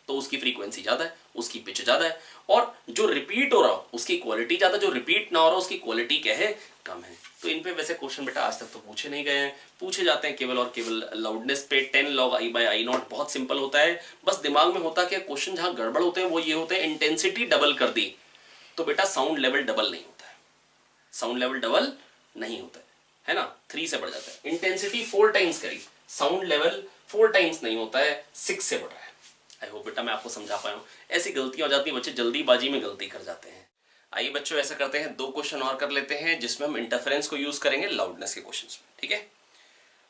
तो उसकी फ्रीक्वेंसी ज्यादा है, उसकी पिच ज्यादा है। और जो रिपीट हो रहा हो उसकी क्वालिटी ज्यादा, जो रिपीट ना हो रहा उसकी क्वालिटी क्या है, कम है। तो इन पे वैसे क्वेश्चन बेटा आज तक तो पूछे नहीं गए हैं, पूछे जाते हैं केवल और केवल लाउडनेस पे। 10 log i by i not बहुत सिंपल होता है, बस दिमाग में होता क्या क्वेश्चन जहां गड़बड़ होते हैं वो ये होते हैं इंटेंसिटी डबल कर दी तो बेटा साउंड लेवल डबल नहीं होता है, साउंड लेवल डबल नहीं होता है ना, 3 से बढ़ जाता है। इंटेंसिटी 4 टाइम्स करी, साउंड लेवल 4 टाइम्स नहीं होता है, 6 से बढ़ रहा है। आई होप बेटा मैं आपको समझा पाया हूं। ऐसी गलतियां हो जाती है, बच्चे जल्दीबाजी में गलती कर जाते हैं। आइए बच्चों ऐसा करते हैं 2 क्वेश्चन और कर लेते हैं जिसमें हम इंटरफेरेंस को यूज करेंगे लाउडनेस के क्वेश्चंस में, ठीक है।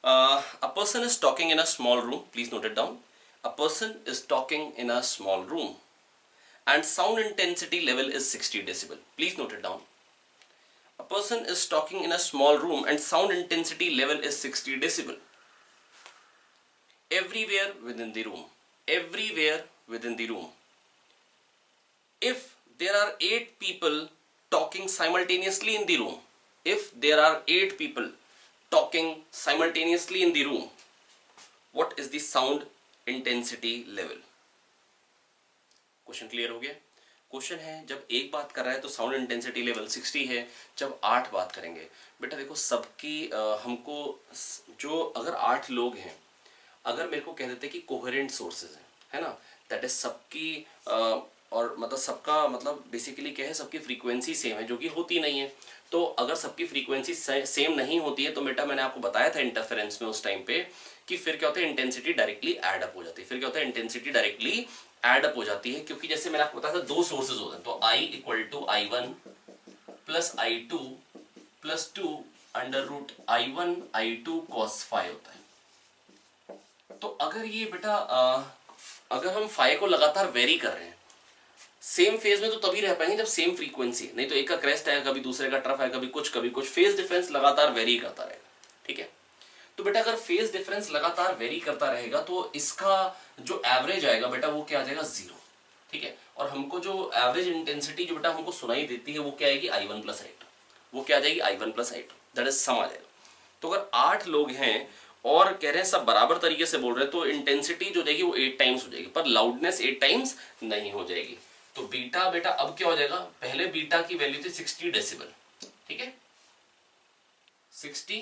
A person is talking in a small room, please note it down. A person is talking in a small room and sound intensity level is 60 decibel, please note it down. A person is talking in a small room and sound intensity level is 60 decibel everywhere within the room, everywhere within the room. If there are 8 people talking simultaneously in the room, if there are 8 people talking simultaneously in the room, what is the sound intensity level? Question clear हो गया? Question है जब एक बात कर रहा है तो साउंड इंटेंसिटी लेवल 60 है, जब 8 बात करेंगे बेटा देखो सबकी हमको जो अगर 8 लोग हैं, अगर मेरे को कह देते कि कोहेरेंट सोर्सेज है ना, दैट इज सबकी और मतलब सबका मतलब बेसिकली क्या है, सबकी फ्रीक्वेंसी सेम है, जो कि होती नहीं है। तो अगर सबकी फ्रीक्वेंसी सेम नहीं होती है तो बेटा मैंने आपको बताया था इंटरफेरेंस में उस टाइम पे कि फिर क्या होता है, इंटेंसिटी डायरेक्टली ऐड अप हो जाती है। फिर क्या होता है, इंटेंसिटी डायरेक्टली ऐड अप हो जाती है, क्योंकि जैसे मैंने आपको बताया था 2 सोर्सेज होते हैं, तो I equal to I1 plus I2 plus 2 under root I1 I2 cos phi होता है। तो अगर ये बेटा अगर हम फाई को लगातार वेरी कर रहे हैं सेम फेज में, तो तभी रह पाएंगे जब सेम फ्रीक्वेंसी, नहीं तो एक का क्रेस्ट आएगा, कभी दूसरे का ट्रफ आएगा, कभी कुछ फेज डिफरेंस लगातार वेरी करता रहेगा। ठीक है, तो बेटा अगर फेज डिफरेंस लगातार वेरी करता रहेगा तो इसका जो एवरेज आएगा बेटा वो क्या आ जाएगा, 0। ठीक है, और हमको जो एवरेज इंटेंसिटी जो बेटा हमको सुनाई देती है वो क्या आएगी, I1 प्लस I2, वो क्या आ जाएगी, I1 plus I2, that is sum आ जाएगा। तो अगर 8 लोग हैं और कह रहे हैं सब बराबर तरीके से बोल रहे हैं तो इंटेंसिटी जो जाएगी वो 8 टाइम्स हो जाएगी, पर लाउडनेस 8 टाइम्स नहीं हो जाएगी। तो बीटा बेटा अब क्या हो जाएगा, पहले बीटा की वैल्यू थी 60 डेसिबल, ठीक है, 60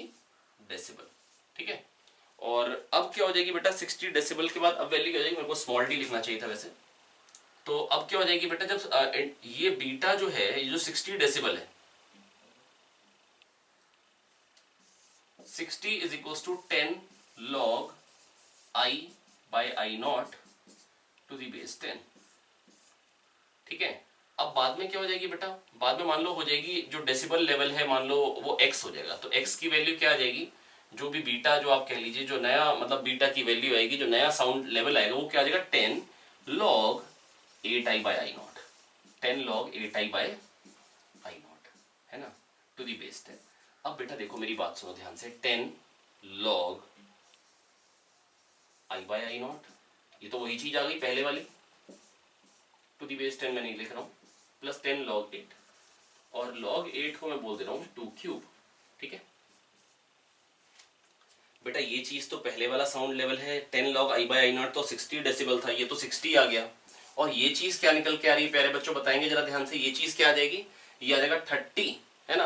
डेसिबल, ठीक है, और अब क्या हो जाएगी बेटा 60 डेसिबल के बाद अब वैल्यू क्या हो जाएगी, मेरे को स्मॉल डी लिखना चाहिए था वैसे, तो अब क्या हो जाएगी बेटा जब ये बीटा जो है, ये जो 60 डेसिबल है, 60 is equal to 10 log I by I0 to the base 10। ठीक है, अब बाद में क्या हो जाएगी बेटा, बाद में मान लो हो जाएगी जो डेसिबल लेवल है मान लो वो x हो जाएगा, तो x की वैल्यू क्या आ जाएगी, जो भी बीटा जो आप कह लीजिए जो नया मतलब बीटा की वैल्यू आएगी, जो नया साउंड लेवल आएगा वो क्या आ जाएगा, 10 log 8I by I0, 10 log 8I by I0, है ना, टू दी बेस 10। अब बेटा देखो मेरी बात सुनो ध्यान से, 10 log I by I0, ये तो वही चीज आ गई पहले वाली, टू दी बेस 10 मैं नहीं लिख रहा हूं, प्लस 10 log 8, और log 8 को मैं बोल दे रहा हूं 2 क्यूब। ठीक है बेटा, ये चीज तो पहले वाला साउंड लेवल है, 10 log I by I0 तो 60 डेसिबल था, ये तो 60 आ गया, और ये चीज क्या निकल के आ रही है प्यारे बच्चों, बताएंगे जरा ध्यान से, ये चीज क्या आ जाएगी, ये आ जाएगा 30, है ना,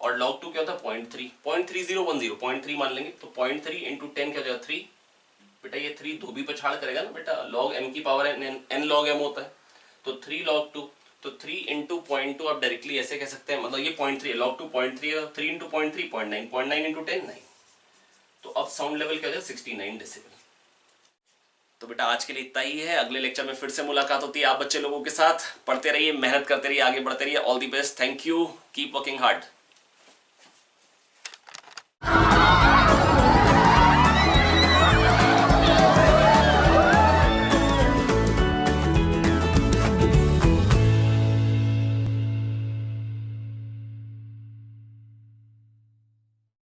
और log 2 क्या होता है 0.3, 0.3010, 0.3 मान लेंगे, तो 0.3 इंटू 10 क्या हो जाएगा 3, बेटा ये 3 धोबी पछाड़ करेगा ना बेटा, log m की पावर n log m होता है, तो 3 log 2, तो 3 इंटू 0.2 आप डायरेक्टली ऐसे कह सकते हैं, मतलब ये 0.3 log 2 0.3 है, 3 इंटू 0.3 0.9, 0.9 इंटू 10 9, तो अब साउंड लेवल क्या हो जाएगा 69 डेसिबल। तो बेटा आज के लिए इतना ही है, अगले लेक्चर में फिर से मुलाकात होती है आप बच्चे लोगों के साथ, पढ़ते रहिए, मेहनत करते रहिए, आगे बढ़ते रहिए, all the best, thank you, keep working hard.